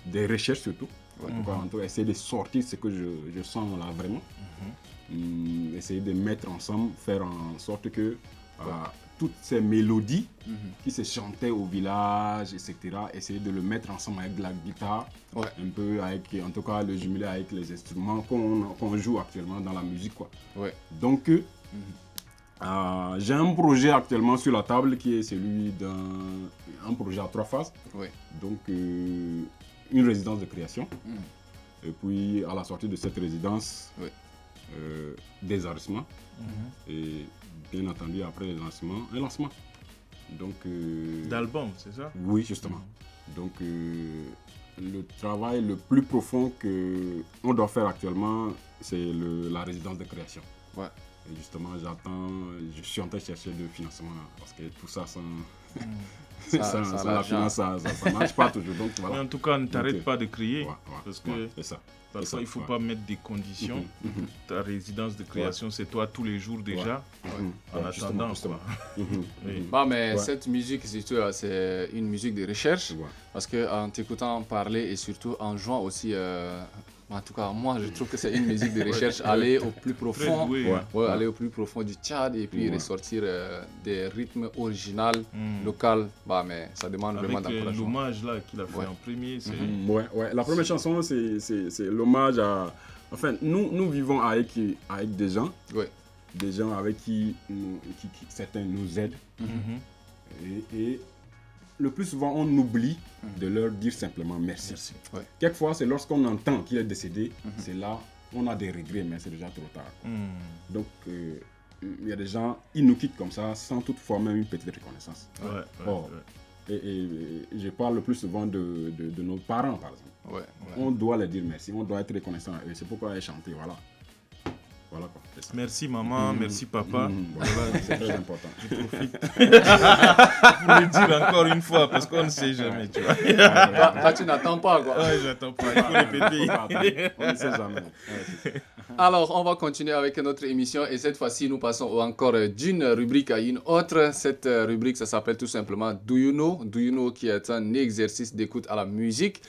des recherches surtout. En tout cas, en tout cas, essayer de sortir ce que je sens là vraiment. Essayer de mettre ensemble, faire en sorte que toutes ces mélodies qui se chantaient au village, etc., essayer de le mettre ensemble avec de la guitare, Ouais. un peu avec, en tout cas, le jumeler avec les instruments qu'on joue actuellement dans la musique, quoi. Ouais. Donc, j'ai un projet actuellement sur la table qui est celui d'un projet à 3 phases. Ouais. Donc, une résidence de création. Et puis, à la sortie de cette résidence, Ouais. des enregistrements. Et bien entendu, après les lancements, un lancement. Donc, D'album, c'est ça? oui, justement. Donc, le travail le plus profond qu'on doit faire actuellement, c'est la résidence de création. Ouais. Et justement, je suis en train de chercher de financement parce que tout ça sans la l'argent. finance, ça ne marche pas toujours. Donc, Mais voilà. en tout cas, ne t'arrête Donc, pas de crier. Ouais, parce que c'est ça. parfois, il ne faut ouais. pas mettre des conditions. Ta résidence de création, c'est toi tous les jours déjà. En Ouais, attendant, justement. quoi. Oui. Bah, mais Ouais. cette musique, surtout, c'est une musique de recherche. Ouais. Parce qu'en t'écoutant parler et surtout en jouant aussi, en tout cas, moi, je trouve que c'est une musique de recherche. Aller au plus Très profond. doué. Ouais. Ouais, aller au plus profond du Tchad et puis Ouais. ressortir des rythmes originaux, Mm. locaux. Bah, mais ça demande vraiment Avec d'encouragement. l'hommage là qu'il a fait Ouais. en premier, c'est Ouais. La première chanson, c'est l'hommage à... Enfin, nous vivons avec des gens, Ouais. des gens avec qui certains nous aident. Et le plus souvent, on oublie de leur dire simplement merci. Merci. Ouais. Quelquefois, c'est lorsqu'on entend qu'il est décédé, c'est là on a des regrets, mais c'est déjà trop tard. Donc, il y a des gens, ils nous quittent comme ça, sans toutefois même une petite reconnaissance. Ouais, Oh. Et je parle le plus souvent de nos parents, par exemple. Ouais. On doit leur dire merci, on doit être reconnaissant à eux. C'est pourquoi elle chanter, voilà. Voilà quoi. c'est ça. Merci maman, merci papa. Voilà, c'est très important. Pour le dire encore une fois, parce qu'on ne sait jamais, tu vois. Toi, tu n'attends pas, quoi. Ouais, j'attends pas, il faut répéter. On ne sait jamais. Ouais, c'est ça. Alors, on va continuer avec notre émission et cette fois-ci, nous passons encore d'une rubrique à une autre. Cette rubrique, ça s'appelle tout simplement Do You Know? Do You Know qui est un exercice d'écoute à la musique.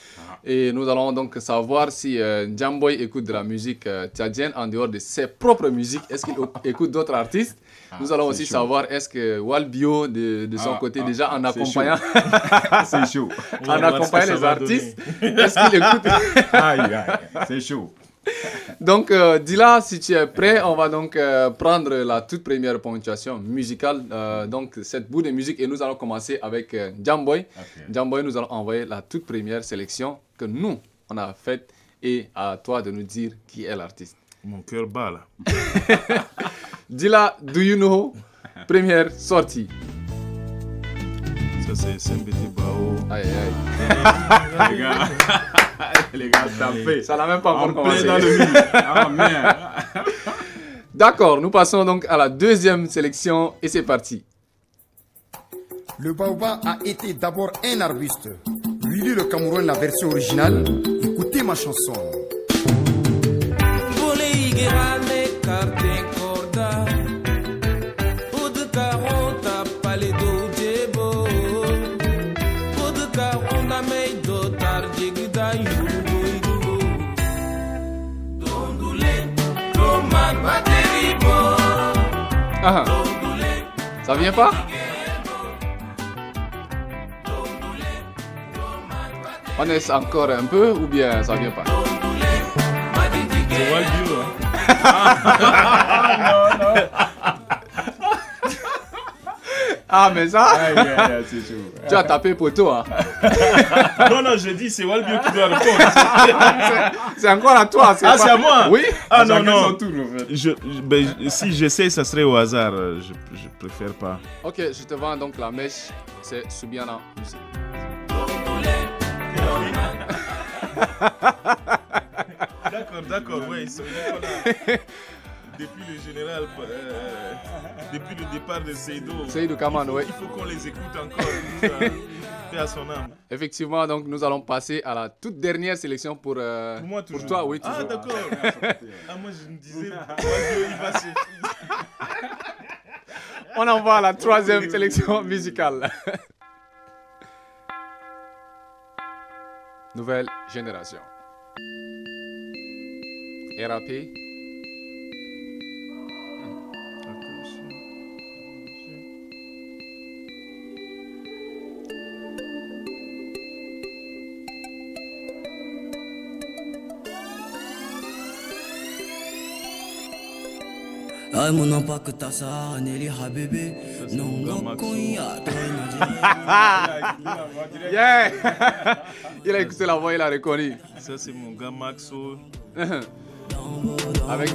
Et nous allons donc savoir si Jamboy écoute de la musique tchadienne en dehors de ses propres musiques. Est-ce qu'il écoute d'autres artistes? Nous allons aussi chaud. savoir est-ce que Walbio, de son côté, déjà en c'est accompagnant, C'est chaud. On va en voir ce que accompagnant ça les va artistes, est-ce qu'il écoute? Aïe, c'est chaud. Donc, Dila, si tu es prêt, on va donc prendre la toute première ponctuation musicale. Donc, cette bout de musique, et nous allons commencer avec Jamboy. Ok. Jamboy, nous allons envoyer la toute première sélection que nous, on a faite, et à toi de nous dire qui est l'artiste. Mon cœur bat là. Dila, do you know? première sortie. Ça, c'est Sembete Bao. Aïe, aïe. Les gars, les gars, tapez. Ça n'a même pas encore En plein commencé. dans le milieu. Ah merde. D'accord, nous passons donc à la deuxième sélection et c'est parti. Le baobab a été d'abord un arbuste. Lui, le Cameroun, la version originale. Écoutez ma chanson. Ah, ça vient pas? On est encore un peu ou bien ça vient pas? C'est Walbio. Ah mais ça, Aïe, aïe, aïe, c'est chaud. tu as tapé poteau hein. Non, non, je dis, c'est Walbio qui doit répondre. C'est encore à toi. Ah, c'est à moi? Oui. Ah non, Chacun son non. tour, en fait. Si j'essaie, ça serait au hasard. Je préfère pas. Ok, je te vends donc la mèche. C'est Subiana Music. D'accord, ouais. Depuis le général, depuis le départ de Seydou, Seydou Kaman, ouais. il faut qu'on les écoute encore. Paix à son âme. Effectivement, donc nous allons passer à la toute dernière sélection pour Moi, toujours. pour toi, oui, toujours. Ah, d'accord. Ah, moi, je me disais, Walbio, il va se... On envoie à la troisième sélection musicale. Nouvelle génération. RAP. Ay mon impact ta sa neli habibi non konya Yeah. Il a écouté la voix, il a reconnu. Ça, c'est mon gars Maxo. Avec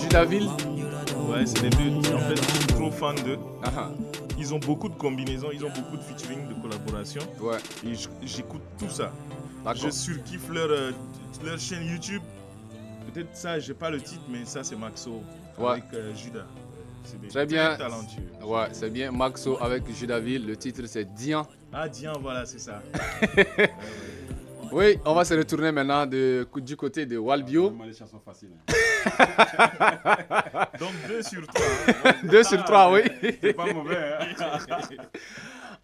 Judaville. Ouais, c'est les deux. En fait, je suis trop fan d'eux. Ah, Ils ont beaucoup de combinaisons, ils ont beaucoup de featuring, de collaborations. ouais, Et j'écoute tout ça. d'accord. Je surkiffe leur chaîne YouTube. Peut-être ça, j'ai pas le titre, mais ça, c'est Maxo. Ouais. Avec Judas. C'est des Très bien. talentueux. Ouais, c'est bien. Maxo avec Judaville. Le titre, c'est Dian. Ah, Dian, voilà, c'est ça. Oui, on va se retourner maintenant du côté de Walbio. Vraiment les chansons faciles. Donc 2 sur 3. 2 sur 3, oui. C'est pas mauvais. Hein.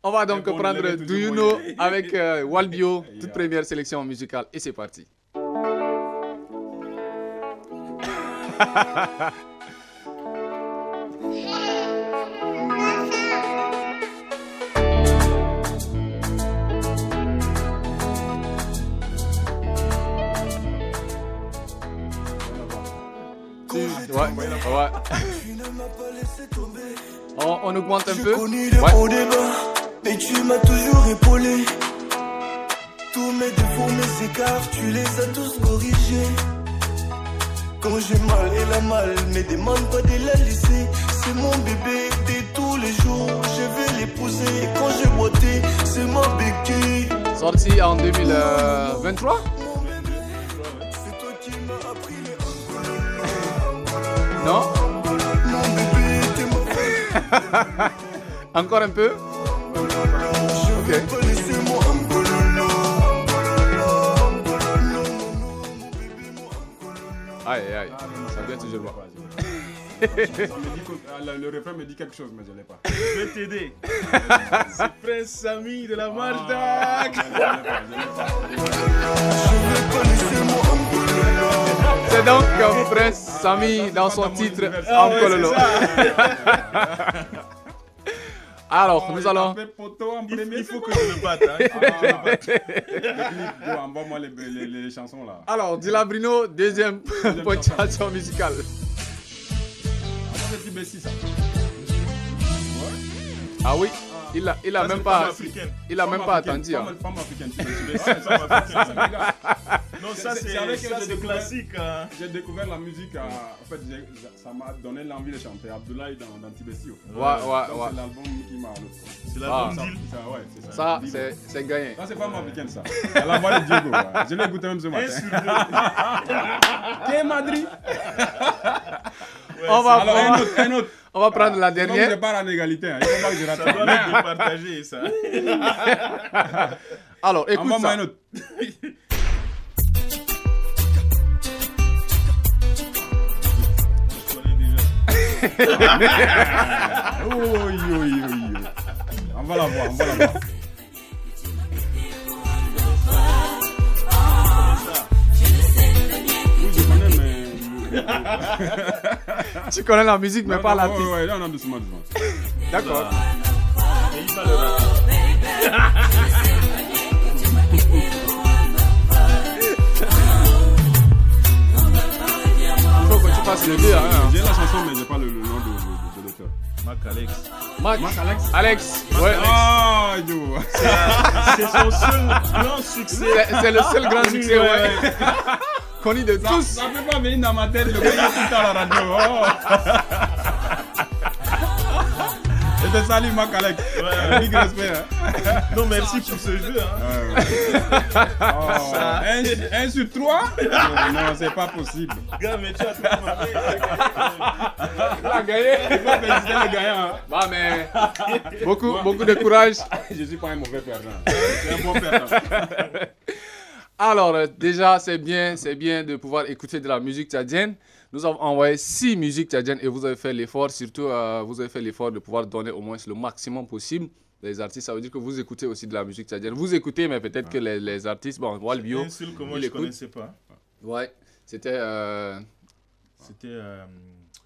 On va donc Mais bon, prendre on avait Do toujours You moyen. Know avec Walbio, toute Yeah. première sélection musicale. Et c'est parti. Ouais. On augmente un peu. Ouais. au débat, mais tu m'as toujours épaulé. Tous mes défauts, mes écarts, tu les as tous corrigés. Quand j'ai mal et la mal, me demande pas de la laisser. C'est mon bébé de tous les jours, je vais l'épouser. Et quand j'ai boité, c'est ma béquille. Sorti en 2023. C'est toi qui m'as appris les Non? Mon bébé, t'es ma femme. Encore un peu. Je vais pas laisser moi Aïe, aïe. Ça vient toujours pas. Ça me dit que, le refrain me dit quelque chose, mais je l'ai pas. Je vais t'aider. C'est Prince Samy de la Mardac. C'est donc Prince Samy dans son titre Ankololo. Alors, nous allons. Il faut que je le batte. Hein. Envoie-moi les chansons là. Alors, Dila Brino, deuxième ponctuation musicale. C'est petit Bessie ça. Ah oui, il a Ça, même c'est pas, femme africaine. il a même pas attendu. Hein. Femme africaine. Ça, c'est mes gars. Non, ça c'est avec eux que j'ai découvert- classique. Hein. J'ai découvert la musique, en fait, ça m'a donné l'envie de chanter Abdoulaye dans Tibestio. Ouais. C'est l'album qui m'a. C'est Ah. l'album Ça, Deal. ouais, c'est ça. Ça, Deal. c'est gagné. Ça, c'est pas ma week-end, ça. C'est la voix de Diego. Ouais. Je l'ai écouté même ce matin. Qu'est Madrid? On va Alors, prendre- un autre. On va prendre la Comme je dernière. pars en égalité, hein. Il faut pas que je rate Ça doit être départagé, ça. Alors, écoute Envoie-moi ça. un autre. Je connais déjà. Oui. On va la voir. Oui, je connais, mais... Tu connais la musique, mais pas l'artiste. Ouais, non, doucement. D'accord. Et il va le rap. Il faut que tu fasses le deux. Hein. J'ai la chanson, mais j'ai pas le nom de l'auteur. Mac Alex. Mac, Alex. Alex. Ouais. Ah, yo. C'est son seul grand succès. C'est le seul grand succès, ouais. Connu de tous. Ça peut pas venir dans ma tête, le gars il est tout le temps à la radio. Oh. Je te salue, Mac Alex. Big respect. Hein. Non, merci pour ce jeu. Hein. Oh. 1 sur 3 non, c'est pas possible. Gars, mais tu as tout marqué. Il a gagné. Il faut féliciter le gagnant. Hein. Bah, mais beaucoup de courage. Je suis pas un mauvais perdant. C'est un bon perdant. Alors, déjà, c'est bien de pouvoir écouter de la musique tchadienne. Nous avons envoyé 6 musiques tchadiennes et vous avez fait l'effort, surtout vous avez fait l'effort de pouvoir donner au moins le maximum possible des artistes. Ça veut dire que vous écoutez aussi de la musique tchadienne. Vous écoutez, mais peut-être que les artistes, bon, Walbio, Un seul que moi il je écoute. connaissais pas. Ouais, c'était... C'était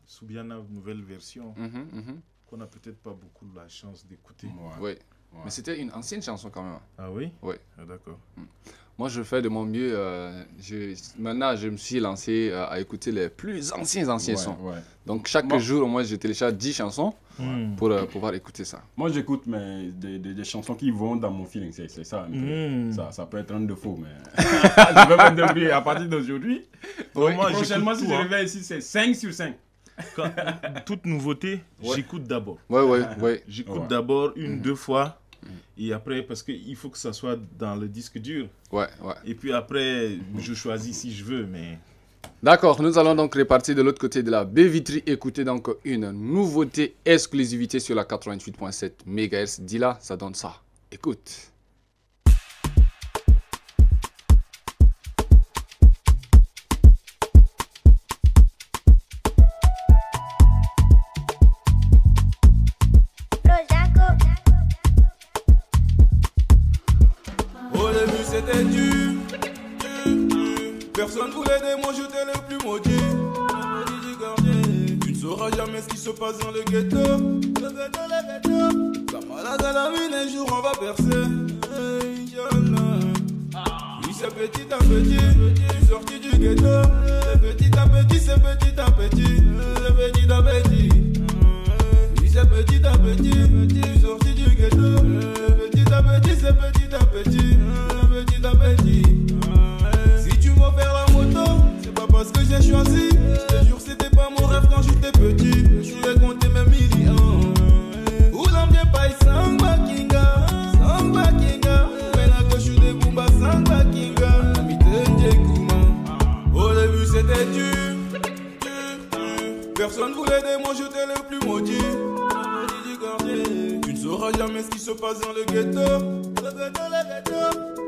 Soubiana, nouvelle version, qu'on n'a peut-être pas beaucoup la chance d'écouter. Ouais. Mais c'était une ancienne chanson quand même. Ah oui? Oui. Ah, d'accord. Moi, je fais de mon mieux. Maintenant, je me suis lancé à écouter les plus anciens sons. Ouais. Donc, chaque jour, au moins, je télécharge 10 chansons pour pouvoir écouter ça. Moi, j'écoute des chansons qui vont dans mon feeling. C'est ça un peu. Ça peut être un défaut, mais je vais pas t'oublier. À partir d'aujourd'hui, Moi, prochainement, si j'écoute je tout, reviens ici, c'est 5 sur 5. Toute nouveauté, j'écoute d'abord. Ouais. J'écoute d'abord deux fois. Et après, parce qu'il faut que ça soit dans le disque dur. Ouais. Et puis après, je choisis si je veux, mais... D'accord, nous allons donc repartir de l'autre côté de la baie vitrée. Écoutez donc une nouveauté, exclusivité sur la 88.7 MHz. Dila, ça donne ça. Écoute. Au début c'était dur. Personne voulait aider, moi j'étais le plus maudit. Tu ne sauras jamais ce qui se passe dans le ghetto. Le ghetto. Comme malade à la mine, un jour on va percer. Inch'Allah. Oui, c'est petit à petit, je suis sorti du ghetto. C'est petit à petit, c'est petit à petit, c'est petit à petit. Oui, c'est petit à petit, je suis sorti du ghetto. Petit à petit, c'est petit à petit, petit à petit. Si tu m'as offert la moto, c'est pas parce que j'ai choisi. Je te jure, c'était pas mon rêve quand j'étais petit. Je voulais compter mes millions. Où l'on vient pas, Samba Kinga, Samba Kinga. Maintenant que je suis des Bumba, Samba Kinga. Au début, c'était dur. Personne voulait aider, moi j'étais le plus maudit. Tu ne sauras jamais ce qui se passe dans le ghetto. Le ghetto.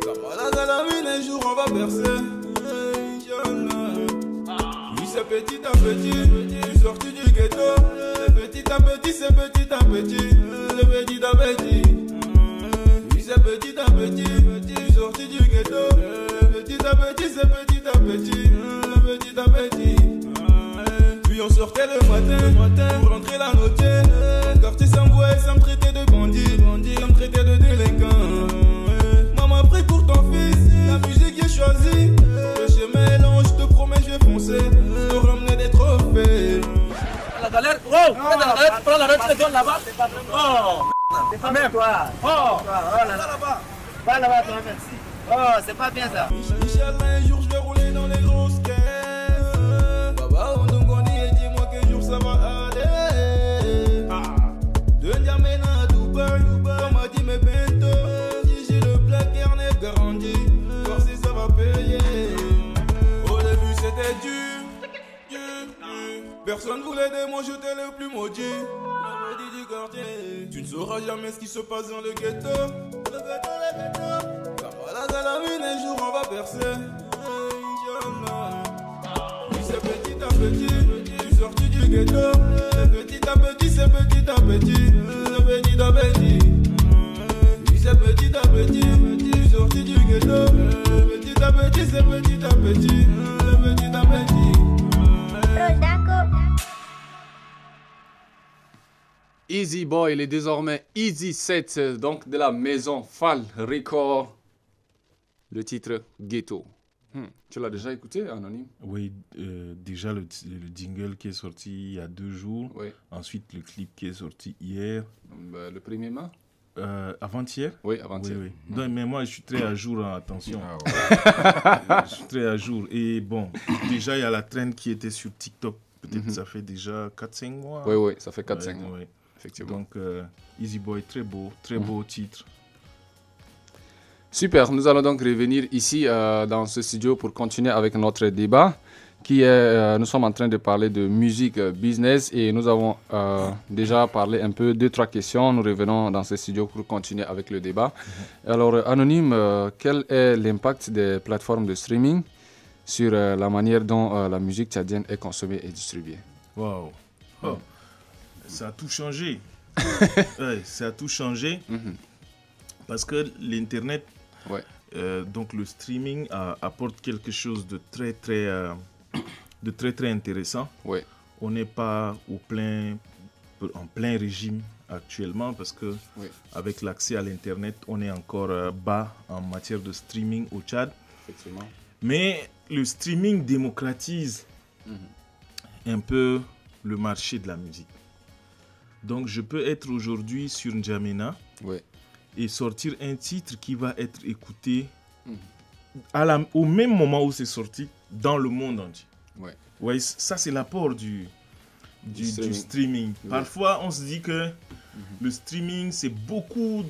Comme malade à la mine, un jour on va percer. Oui, c'est petit à petit, je suis sorti du ghetto. C'est petit à petit, c'est petit à petit, c'est petit à petit. Oui, c'est petit à petit, je suis sorti du ghetto. Petit à petit, c'est petit à petit, petit à petit. Puis on sortait le matin pour rentrer la notière. Quartier sans voix, ça me traitait de bandit, ça me traitait de délinquant. Maman prie pour ton fils, la musique j'ai choisi. Le chemin est long, je te promets, je vais foncer. Je te ramener des trophées. La galère, wow, prends la galère, prends la route, tu te donnes là-bas. Oh, c'est pas même toi. Oh là là. Va là-bas, toi, merci. Oh, c'est pas bien ça. Inch'Allah, un jour je vais Personne voulait de moi, j'étais le plus maudit. Le maudit du quartier. Tu ne sauras jamais ce qui se passe dans le ghetto. Le ghetto. Camarade à la mine, un jour on va percer. Inch'Allah. Oui, c'est petit à petit. Je suis sorti du ghetto. Petit à petit, c'est petit à petit. C'est petit à petit. Oui, c'est petit à petit. Je suis sorti du ghetto. Petit à petit, c'est petit à petit. C'est petit à petit. Easy Boy, il est désormais Easy 7, donc de la maison Fall Record. Le titre Ghetto. Tu l'as déjà écouté, Anonyme? Oui, déjà le jingle qui est sorti il y a 2 jours. Oui. Ensuite, le clip qui est sorti hier. Le 1er mai? Avant-hier? Oui, avant-hier. Oui, oui. Non, mais moi, je suis très à jour, hein, attention. Je suis très à jour. Et bon, déjà, il y a la trend qui était sur TikTok. Peut-être ça fait déjà 4-5 mois. Oui, oui, ça fait 4-5 mois. Oui. Effectivement. Donc, Easy Boy, très beau titre. Super, nous allons donc revenir ici dans ce studio pour continuer avec notre débat qui est, nous sommes en train de parler de musique business et nous avons déjà parlé un peu 2-3 questions. Nous revenons dans ce studio pour continuer avec le débat. Alors, Anonyme, quel est l'impact des plateformes de streaming sur la manière dont la musique tchadienne est consommée et distribuée? Waouh! Oh. Ça a tout changé. Ouais, ça a tout changé parce que l'Internet, donc le streaming apporte quelque chose de très intéressant. Ouais. On n'est pas en plein régime actuellement parce que avec l'accès à l'Internet, on est encore bas en matière de streaming au Tchad. Effectivement. Mais le streaming démocratise un peu le marché de la musique. Donc je peux être aujourd'hui sur N'Djamena et sortir un titre qui va être écouté au même moment où c'est sorti dans le monde entier. Ouais, ça c'est l'apport du streaming. Parfois on se dit que le streaming c'est beaucoup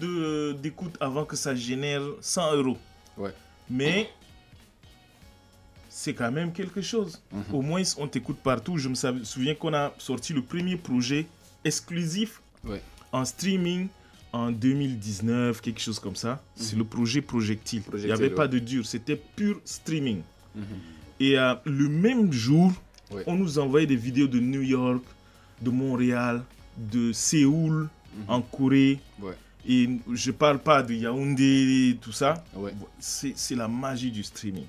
d'écoute avant que ça génère 100 €. Mais c'est quand même quelque chose. Au moins on t'écoute partout. Je me souviens qu'on a sorti le premier projet exclusif en streaming en 2019, quelque chose comme ça. C'est le projet Projectile. Il n'y avait pas de dur, c'était pur streaming. Et le même jour, on nous envoyait des vidéos de New York, de Montréal, de Séoul, en Corée. Et je ne parle pas de Yaoundé, tout ça. C'est la magie du streaming.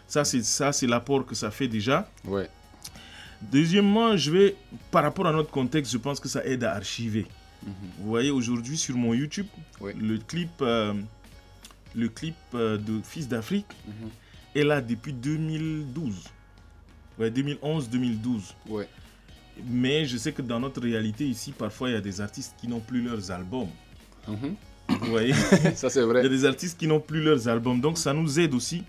Ça, c'est l'apport que ça fait déjà. Deuxièmement, par rapport à notre contexte, je pense que ça aide à archiver. Vous voyez, aujourd'hui, sur mon YouTube, le clip de Fils d'Afrique est là depuis 2012. 2011-2012. Mais je sais que dans notre réalité ici, parfois, il y a des artistes qui n'ont plus leurs albums. Vous voyez? Ça, c'est vrai. Il y a des artistes qui n'ont plus leurs albums. Donc, ça nous aide aussi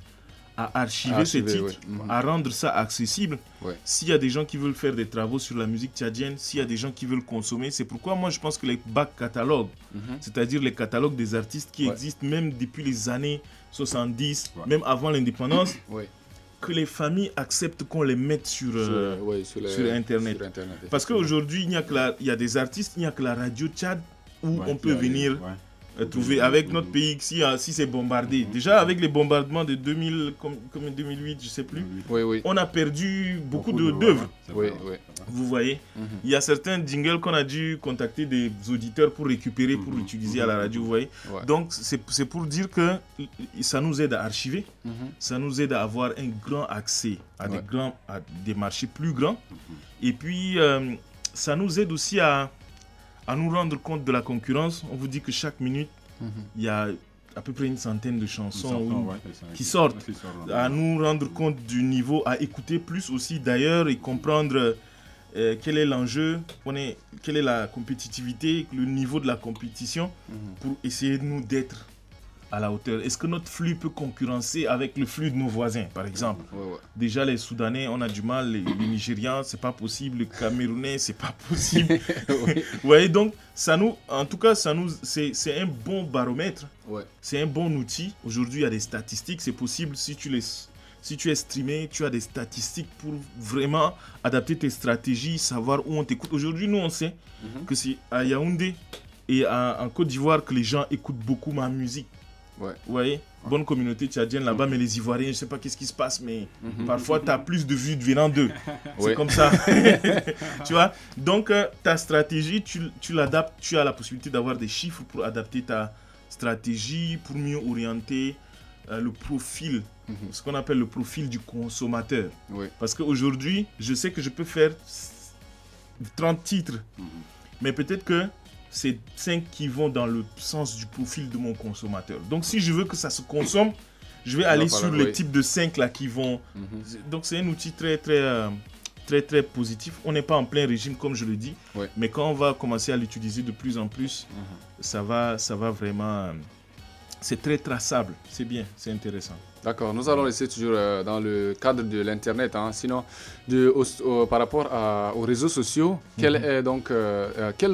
à archiver ces titres, à rendre ça accessible. S'il y a des gens qui veulent faire des travaux sur la musique tchadienne, s'il y a des gens qui veulent consommer, c'est pourquoi moi je pense que les back catalogues, c'est-à-dire les catalogues des artistes qui existent même depuis les années 70, même avant l'indépendance, que les familles acceptent qu'on les mette sur Internet. Parce qu'aujourd'hui, il y a des artistes, il n'y a que la radio Tchad où on peut venir trouver. Avec notre pays, si c'est bombardé. Déjà, avec les bombardements de 2008, je ne sais plus, on a perdu beaucoup d'œuvres. Vous voyez, il y a certains jingles qu'on a dû contacter des auditeurs pour récupérer, pour utiliser à la radio. Vous voyez. Donc, c'est pour dire que ça nous aide à archiver, ça nous aide à avoir un grand accès à des marchés plus grands. Et puis, ça nous aide aussi à nous rendre compte de la concurrence. On vous dit que chaque minute, il y a à peu près une centaine de chansons qui sortent. À nous rendre compte du niveau, à écouter plus aussi d'ailleurs et comprendre quel est l'enjeu, quelle est la compétitivité, le niveau de la compétition pour essayer de nous d'être à la hauteur. Est-ce que notre flux peut concurrencer avec le flux de nos voisins, par exemple? Déjà, les Soudanais, on a du mal, les Nigérians, c'est pas possible, les Camerounais, c'est pas possible. Vous voyez, donc, c'est un bon baromètre, c'est un bon outil. Aujourd'hui, il y a des statistiques, c'est possible, si Si tu es streamé, tu as des statistiques pour vraiment adapter tes stratégies, savoir où on t'écoute. Aujourd'hui, nous, on sait que c'est à Yaoundé et en Côte d'Ivoire que les gens écoutent beaucoup ma musique. Ouais. Vous voyez, bonne communauté tchadienne là-bas, mais les Ivoiriens, je sais pas qu'est-ce qui se passe, mais parfois tu as plus de vues venant d'eux. C'est comme ça. Tu vois, donc ta stratégie, tu l'adaptes, tu as la possibilité d'avoir des chiffres pour adapter ta stratégie, pour mieux orienter le profil, ce qu'on appelle le profil du consommateur. Parce qu'aujourd'hui, je sais que je peux faire 30 titres, mais peut-être que c'est 5 qui vont dans le sens du profil de mon consommateur. Donc si je veux que ça se consomme, je vais aller sur les types de 5 là qui vont... Donc c'est un outil très positif. On n'est pas en plein régime comme je le dis, mais quand on va commencer à l'utiliser de plus en plus, ça va vraiment... c'est très traçable, c'est bien, c'est intéressant. D'accord, nous allons rester toujours dans le cadre de l'Internet. Hein. Sinon, par rapport aux réseaux sociaux, quel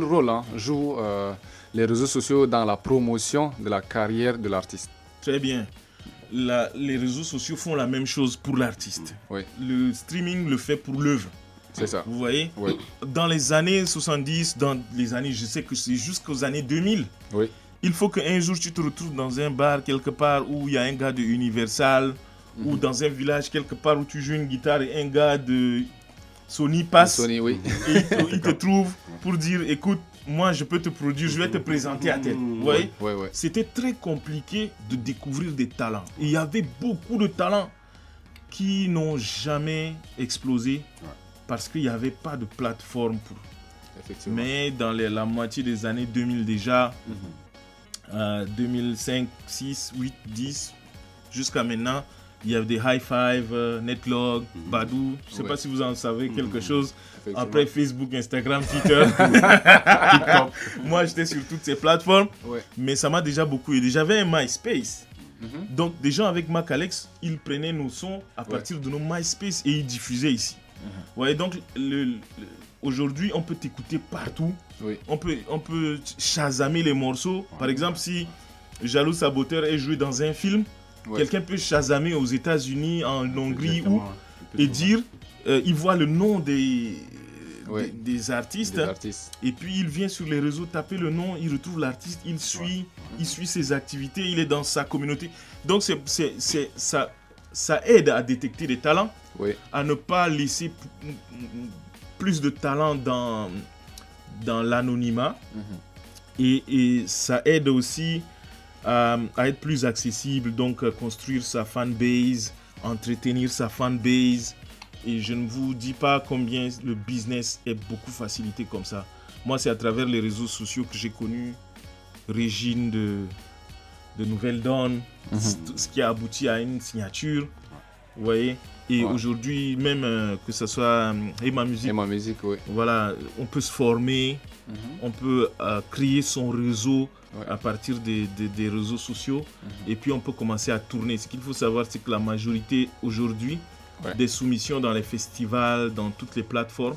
rôle jouent les réseaux sociaux dans la promotion de la carrière de l'artiste? Très bien. Les réseaux sociaux font la même chose pour l'artiste. Le streaming le fait pour l'œuvre. C'est ça. Vous voyez, dans les années 70, dans les années, je sais que c'est jusqu'aux années 2000. Il faut qu'un jour tu te retrouves dans un bar quelque part où il y a un gars de Universal ou dans un village quelque part où tu joues une guitare et un gars de Sony passe et il te trouve pour dire écoute, moi je peux te produire, je vais te présenter à tel. Vous voyez, c'était très compliqué de découvrir des talents. Il y avait beaucoup de talents qui n'ont jamais explosé parce qu'il n'y avait pas de plateforme pour. Mais dans la moitié des années 2000 déjà, 2005, 6, 8, 10, jusqu'à maintenant, il y a des High Five, Netlog, Badoo. Je ne sais pas si vous en savez quelque chose. Après Facebook, Instagram, Twitter, TikTok. Moi, j'étais sur toutes ces plateformes, mais ça m'a déjà beaucoup aidé. J'avais un MySpace. Donc, des gens avec Mac Alex, ils prenaient nos sons à partir de nos MySpace et ils diffusaient ici. Ouais, donc, aujourd'hui, on peut t'écouter partout. On peut chasamer les morceaux. Par exemple, si Jaloux Saboteur est joué dans un film, quelqu'un peut chasamer aux États-Unis, en Hongrie et dire, il voit le nom des artistes, et puis il vient sur les réseaux taper le nom, il retrouve l'artiste, il suit ses activités, il est dans sa communauté. Donc ça aide à détecter des talents, à ne pas laisser plus de talents dans l'anonymat, et ça aide aussi à être plus accessible, donc construire sa fanbase, entretenir sa fanbase. Et je ne vous dis pas combien le business est beaucoup facilité comme ça. Moi, c'est à travers les réseaux sociaux que j'ai connu Régine de Nouvelle Donne, ce qui a abouti à une signature. Vous voyez, et aujourd'hui, même que ce soit ma musique, voilà, on peut se former, on peut créer son réseau à partir des réseaux sociaux, et puis on peut commencer à tourner. Ce qu'il faut savoir, c'est que la majorité aujourd'hui des soumissions dans les festivals, dans toutes les plateformes,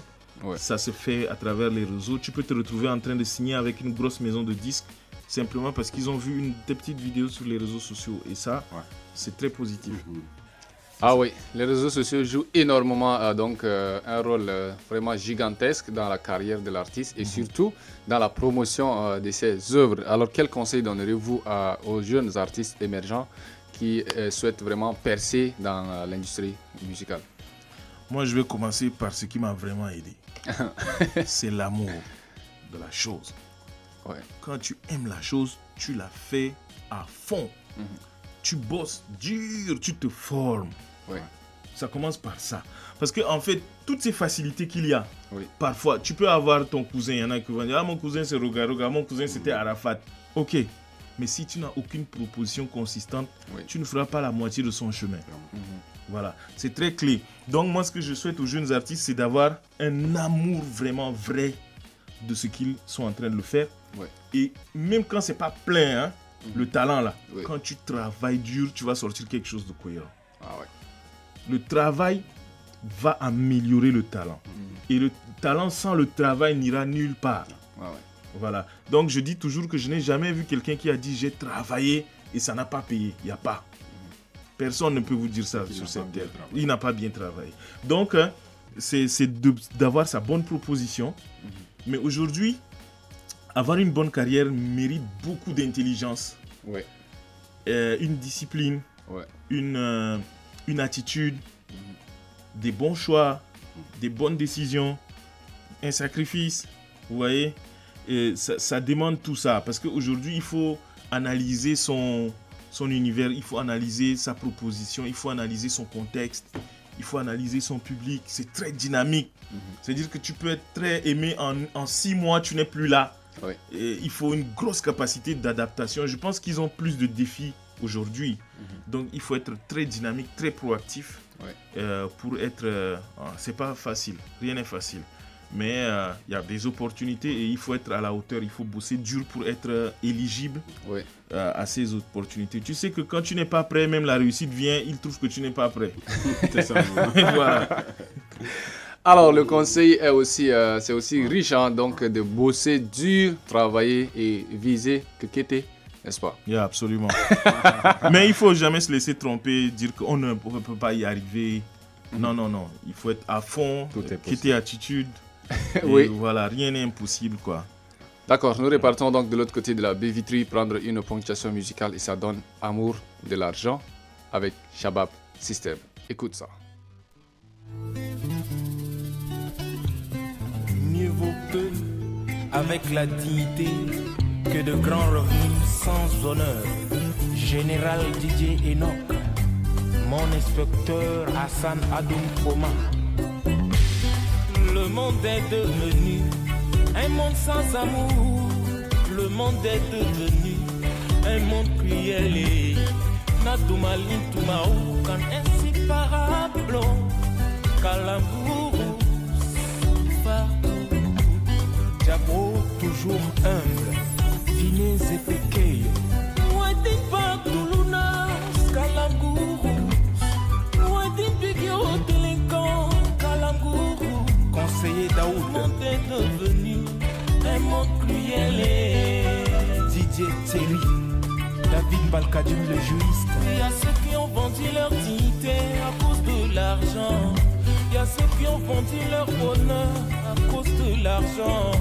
ça se fait à travers les réseaux. Tu peux te retrouver en train de signer avec une grosse maison de disques simplement parce qu'ils ont vu des petites vidéos sur les réseaux sociaux, et ça, c'est très positif. Ah oui, les réseaux sociaux jouent énormément un rôle vraiment gigantesque dans la carrière de l'artiste et surtout dans la promotion de ses œuvres. Alors, quel conseil donnerez-vous aux jeunes artistes émergents qui souhaitent vraiment percer dans l'industrie musicale? Moi, je vais commencer par ce qui m'a vraiment aidé. C'est l'amour de la chose. Quand tu aimes la chose, tu la fais à fond. Tu bosses dur, tu te formes. Ça commence par ça. Parce qu'en fait, toutes ces facilités qu'il y a, parfois, tu peux avoir ton cousin, il y en a qui vont dire « Ah, mon cousin c'est Roga Roga, mon cousin c'était Arafat. » Ok, mais si tu n'as aucune proposition consistante, tu ne feras pas la moitié de son chemin. Voilà, c'est très clé. Donc moi, ce que je souhaite aux jeunes artistes, c'est d'avoir un amour vraiment vrai de ce qu'ils sont en train de le faire. Et même quand c'est pas plein, le talent là, quand tu travailles dur, tu vas sortir quelque chose de cohérent. Le travail va améliorer le talent. Et le talent sans le travail n'ira nulle part. Voilà. Donc je dis toujours que je n'ai jamais vu quelqu'un qui a dit j'ai travaillé et ça n'a pas payé. Il n'y a pas. Personne ne peut vous dire ça sur cette terre. Il n'a pas bien travaillé. Donc, c'est d'avoir sa bonne proposition. Mais aujourd'hui, avoir une bonne carrière mérite beaucoup d'intelligence, une discipline, une attitude, des bons choix, des bonnes décisions, un sacrifice. Vous voyez, et ça demande tout ça. Parce qu'aujourd'hui, il faut analyser son univers, il faut analyser sa proposition, il faut analyser son contexte, il faut analyser son public. C'est très dynamique. C'est-à-dire que tu peux être très aimé en 6 mois, tu n'es plus là. Et il faut une grosse capacité d'adaptation. Je pense qu'ils ont plus de défis aujourd'hui. Donc il faut être très dynamique, très proactif pour être... c'est pas facile, rien n'est facile. Mais il y a des opportunités et il faut être à la hauteur, il faut bosser dur pour être éligible à ces opportunités. Tu sais que quand tu n'es pas prêt, même la réussite vient, il trouve que tu n'es pas prêt. C'est ça. Voilà. Alors le conseil est aussi, c'est aussi riche, hein, donc de bosser dur, travailler et viser que qu'était, n'est-ce pas? Oui, absolument. Mais il ne faut jamais se laisser tromper, dire qu'on ne peut pas y arriver. Non, non, non. Il faut être à fond, quitter attitude. Et voilà, rien n'est impossible, quoi. D'accord, nous repartons donc de l'autre côté de la baie vitrine, prendre une ponctuation musicale et ça donne Amour de l'argent avec Shabab System. Écoute ça. Mieux vaut peu avec la dignité que de grands revenus sans honneur. Général Didier Enoch, mon inspecteur Hassan Adoum Koma. Le monde est devenu un monde sans amour. Le monde est devenu un monde cruel et Natumali Tumaou quand inséparable. Kalambourou partout. Diabo toujours humble. Finez et péqueille. Ouadin Pantoulouna Kalambourou. Ouadin Bigio délinquant Kalambourou. Conseiller Daoud. Le monde est devenu un monde cruel et Didier Thierry, David Balkadim le juriste. Il y a ceux qui ont vendu leur dignité à cause de l'argent. Il y a ceux qui ont vendu leur bonheur à cause de l'argent.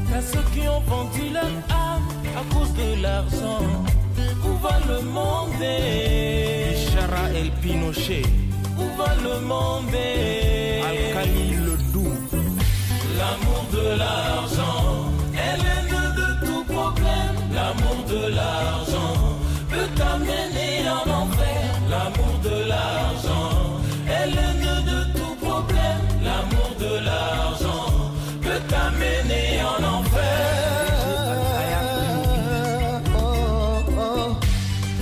Il y a ceux qui ont vendu leur âme à cause de l'argent. Où va le monde? Chara El Pinochet. Où va le monde? Alcali le Doux. L'amour de l'argent est l'aine de tout problème. L'amour de l'argent peut t'amener en enfer. L'amour de l'argent est l'aine de tout problème. L'amour de l'argent peut t'amener en enfer.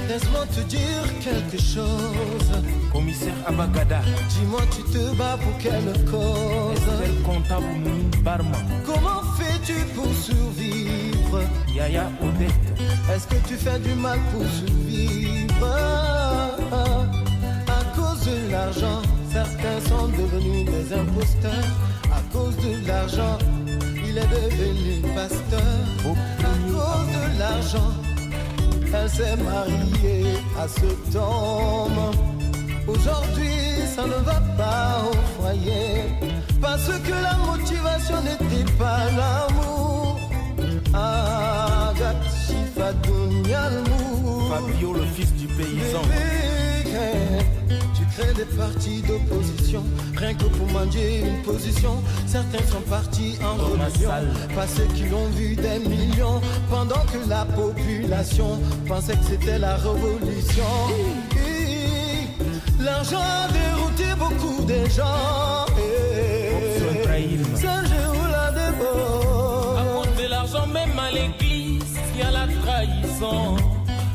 Laisse-moi te dire quelque chose. Commissaire Abagada, dis-moi, tu te bats pour quelle cause? Estelle comptable Barma. Comment fais-tu pour survivre? Yaya Odette. Est-ce que tu fais du mal pour survivre? À cause de l'argent, certains sont devenus des imposteurs. À cause de l'argent, il est devenu pasteur. À cause de l'argent, elle s'est mariée à cet homme. Aujourd'hui, ça ne va pas au foyer parce que la motivation n'était pas l'amour. Fabio, le fils du paysan. Tu crées des partis d'opposition rien que pour manger une position. Certains sont partis en rébellion, pas ceux qui l'ont vu des millions, pendant que la population pensait que c'était la révolution. L'argent a dérouté beaucoup de gens. À cause de l'argent, même à l'église, il y a la trahison.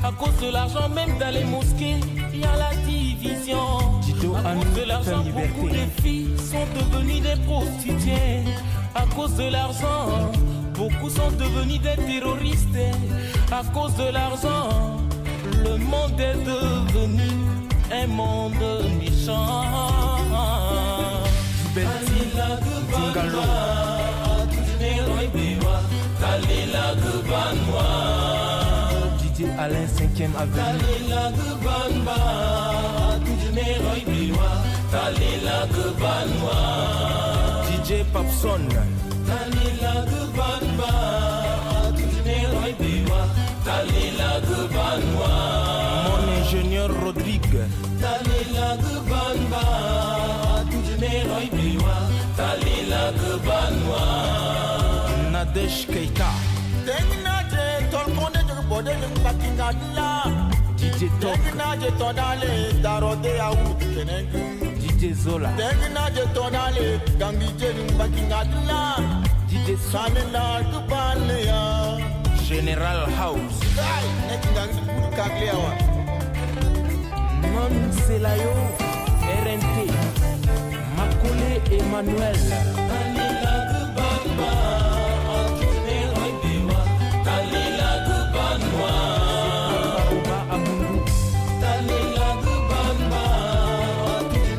À cause de l'argent, même dans les mosquées, il y a la division. À cause de l'argent, beaucoup de filles sont devenues des prostituées. À cause de l'argent, beaucoup sont devenus des terroristes. À cause de l'argent, le monde est devenu un monde méchant. Dingalo. Didier Alain 5e avenue. Roy Biwa, Talila Gubanwa. DJ Papson, Talila Gubanwa, Roy Biwa, Talila Gubanwa. Mon ingénieur Rodrigue, Talila Gubanwa, Roy Biwa, Talila Gubanwa. Nadesh Keita, Tegnaje, Tolkonde, Bode, Bakingadla. DJ Tok, Tegnaje, Tonale, Darode, Aoud, Kenengu. DJ Zola, Tegnaje, Tonale, Gambije, Bakingadla. DJ Samina, Gubanea. General House, Nekingang, Kagleawa. Non Selayo, RNT, Makole Emmanuel. Talila Gubanwa, Roy Biwa, Talila Gubanwa. Baruba Amundu, Talila Gubanwa,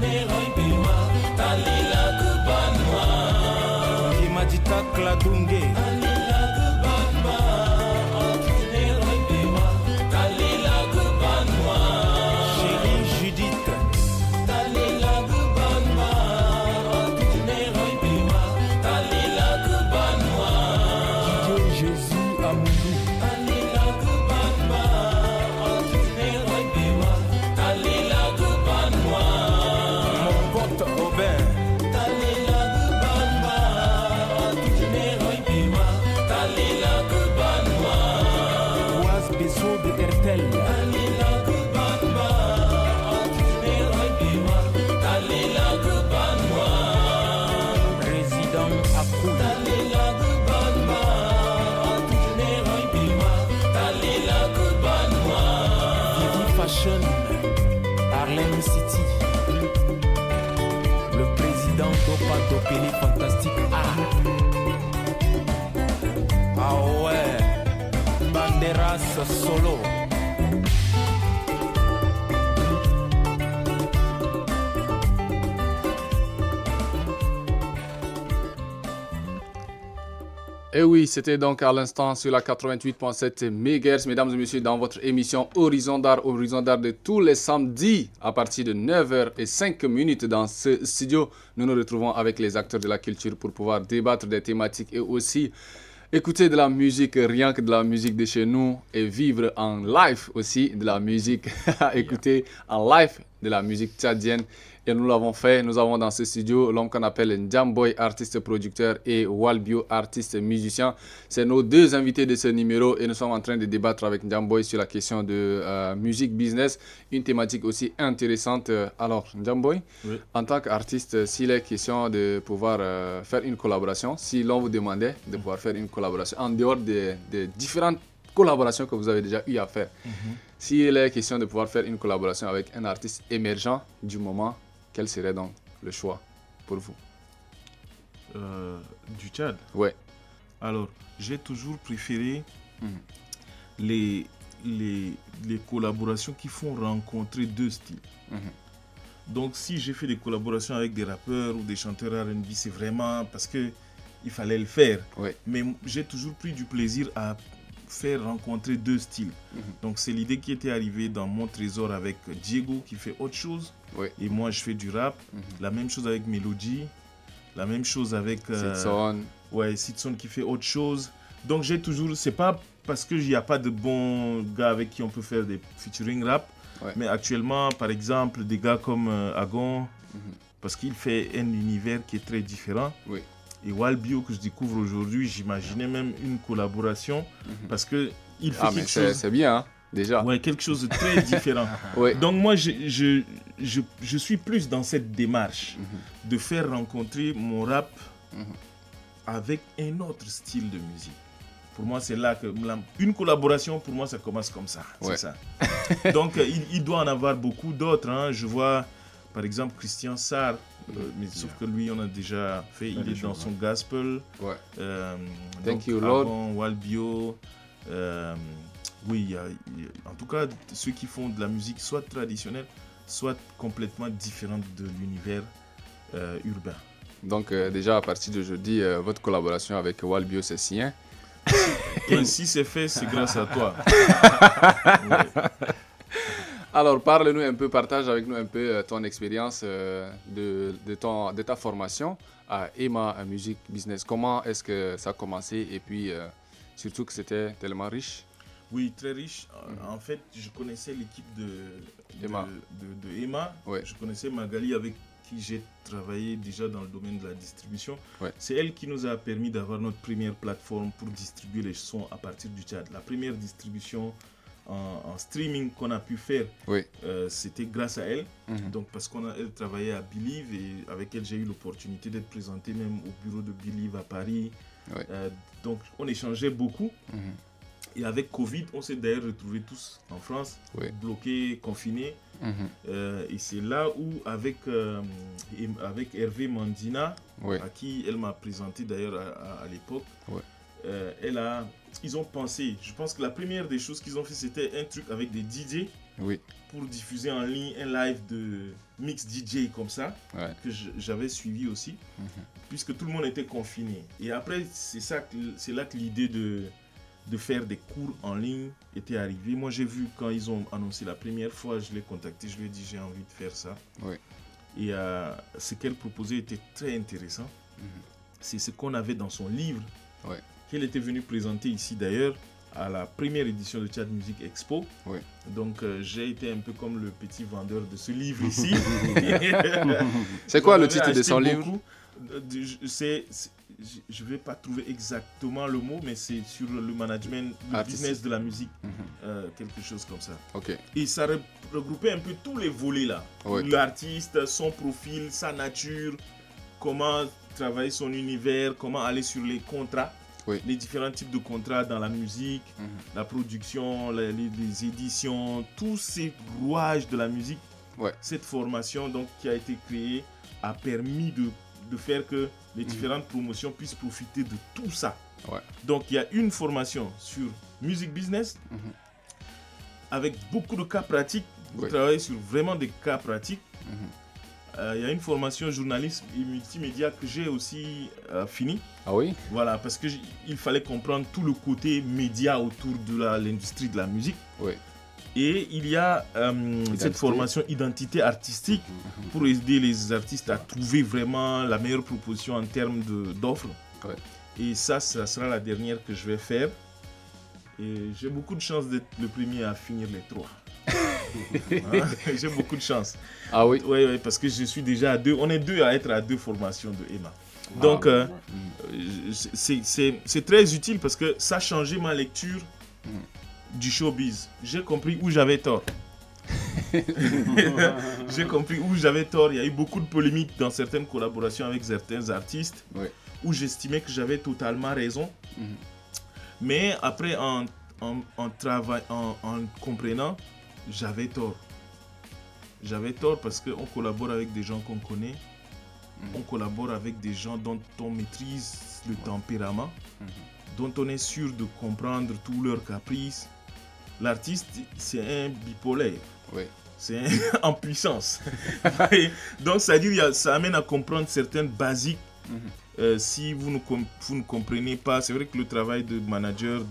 Roy Biwa, Talila Gubanwa. Kimajita Kladunge, Talila Gubanwa, Roy Biwa, Talila Gubanwa. Chérie Judith, Talila Gubanwa, Roy Biwa, Talila Gubanwa. DJ Jésus Amoudou, Talila Gubanwa, Roy Biwa, Talila Gubanwa. Mon pote Robin, Talila Gubanwa, Roy Biwa, Talila Gubanwa. Oise Besso de Hertel, Talila Gubanwa, Roy Biwa, Talila Gubanwa. Président Akou, Talila Gubanwa, Roy Biwa, Talila Gubanwa. Vivi Fashion, Harlem City. Le président Dopa Dopeli Fantastique Ah ouais, Banderas Solo. Et oui, c'était donc à l'instant sur la 88.7 MHz, mesdames et messieurs, dans votre émission Horizon d'Art de tous les samedis à partir de 9h05 dans ce studio. Nous nous retrouvons avec les acteurs de la culture pour pouvoir débattre des thématiques et aussi écouter de la musique, rien que de la musique de chez nous et vivre en live aussi de la musique, écouter en live de la musique tchadienne. Et nous l'avons fait, nous avons dans ce studio l'homme qu'on appelle Njamboy, artiste producteur, et Walbio, artiste musicien. C'est nos deux invités de ce numéro et nous sommes en train de débattre avec Njamboy sur la question de musique business, une thématique aussi intéressante. Alors Njamboy, oui, en tant qu'artiste, s'il est question de pouvoir faire une collaboration, si l'on vous demandait de pouvoir faire une collaboration en dehors des différentes collaborations que vous avez déjà eu à faire, s'il est question de pouvoir faire une collaboration avec un artiste émergent du moment, quel serait donc le choix pour vous? Du Tchad? Ouais. Alors, j'ai toujours préféré les collaborations qui font rencontrer deux styles. Donc, si j'ai fait des collaborations avec des rappeurs ou des chanteurs R&B, c'est vraiment parce qu'il fallait le faire. Ouais. Mais j'ai toujours pris du plaisir à faire rencontrer deux styles. Donc c'est l'idée qui était arrivée dans Mon Trésor avec Diego qui fait autre chose, et moi je fais du rap. La même chose avec Melody, la même chose avec Sidson. Sidson qui fait autre chose. Donc j'ai toujours, c'est pas parce qu'il n'y a pas de bons gars avec qui on peut faire des featuring rap, mais actuellement par exemple des gars comme Agon, parce qu'il fait un univers qui est très différent. Et Walbio que je découvre aujourd'hui, j'imaginais même une collaboration parce que il fait quelque chose. C'est bien, hein, déjà. Ouais, quelque chose de très différent. Donc moi, je suis plus dans cette démarche de faire rencontrer mon rap avec un autre style de musique. Pour moi, c'est là que une collaboration, pour moi, ça commence comme ça. C'est ça. Donc il doit en avoir beaucoup d'autres. Hein. Je vois, par exemple, Christian Sarr. Mais sauf que lui, on a déjà fait, il est dans son gospel. Thank you, Lord. Avant, Walbio. Oui, en tout cas, ceux qui font de la musique soit traditionnelle, soit complètement différente de l'univers urbain. Donc, déjà, à partir d'aujourd'hui, votre collaboration avec Walbio, c'est sien. Et si c'est fait, c'est grâce à toi. Alors, parle-nous un peu, partage avec nous un peu ton expérience de ta formation à Emma Music Business. Comment est-ce que ça a commencé et puis surtout que c'était tellement riche? Oui, très riche. En fait, je connaissais l'équipe de Emma. Ouais. Je connaissais Magali avec qui j'ai travaillé déjà dans le domaine de la distribution. Ouais. C'est elle qui nous a permis d'avoir notre première plateforme pour distribuer les sons à partir du Tchad. La première distribution en streaming qu'on a pu faire, oui. C'était grâce à elle. Donc parce qu'elle travaillait à Believe et avec elle j'ai eu l'opportunité d'être présenté même au bureau de Believe à Paris. Ouais. Donc on échangeait beaucoup. Et avec Covid, on s'est d'ailleurs retrouvés tous en France, bloqués, confinés. Et c'est là où, avec Hervé Mandina, à qui elle m'a présenté d'ailleurs à l'époque, ils ont pensé, je pense que la première des choses qu'ils ont fait, c'était un truc avec des DJ pour diffuser en ligne un live de mix DJ comme ça, que j'avais suivi aussi, puisque tout le monde était confiné. Et après, c'est là que l'idée de faire des cours en ligne était arrivée. Moi, j'ai vu quand ils ont annoncé la première fois, je l'ai contacté, je lui ai dit j'ai envie de faire ça. Et ce qu'elle proposait était très intéressant. C'est ce qu'on avait dans son livre, qu'elle était venue présenter ici d'ailleurs à la première édition de Tchad Music Expo. Donc j'ai été un peu comme le petit vendeur de ce livre ici. C'est quoi le titre de son livre? Je ne vais pas trouver exactement le mot, mais c'est sur le management, le business de la musique, quelque chose comme ça. Et ça regroupait un peu tous les volets là. L'artiste, son profil, sa nature, comment travailler son univers, comment aller sur les contrats, les différents types de contrats dans la musique, la production, les éditions, tous ces rouages de la musique. Cette formation donc, qui a été créée a permis de faire que les différentes promotions puissent profiter de tout ça. Donc il y a une formation sur music business avec beaucoup de cas pratiques. Vous travaillez sur vraiment des cas pratiques. Il y a une formation journalisme et multimédia que j'ai aussi fini. Voilà, parce qu'il fallait comprendre tout le côté média autour de l'industrie de la musique. Et il y a cette formation identité artistique pour aider les artistes à trouver vraiment la meilleure proposition en termes d'offres. Et ça sera la dernière que je vais faire. Et j'ai beaucoup de chance d'être le premier à finir les 3. J'ai beaucoup de chance. Oui, parce que je suis déjà à 2. On est 2 à être à 2 formations de Emma. Donc, c'est très utile parce que ça a changé ma lecture du showbiz. J'ai compris où j'avais tort. J'ai compris où j'avais tort. Il y a eu beaucoup de polémiques dans certaines collaborations avec certains artistes où j'estimais que j'avais totalement raison. Mais après, en comprenant, j'avais tort. J'avais tort parce qu'on collabore avec des gens qu'on connaît. On collabore avec des gens dont on maîtrise le tempérament, dont on est sûr de comprendre tous leurs caprices. L'artiste, c'est un bipolaire. C'est en puissance. Donc, c'est-à-dire ça amène à comprendre certaines basiques. Si vous ne comprenez pas, c'est vrai que le travail de manager,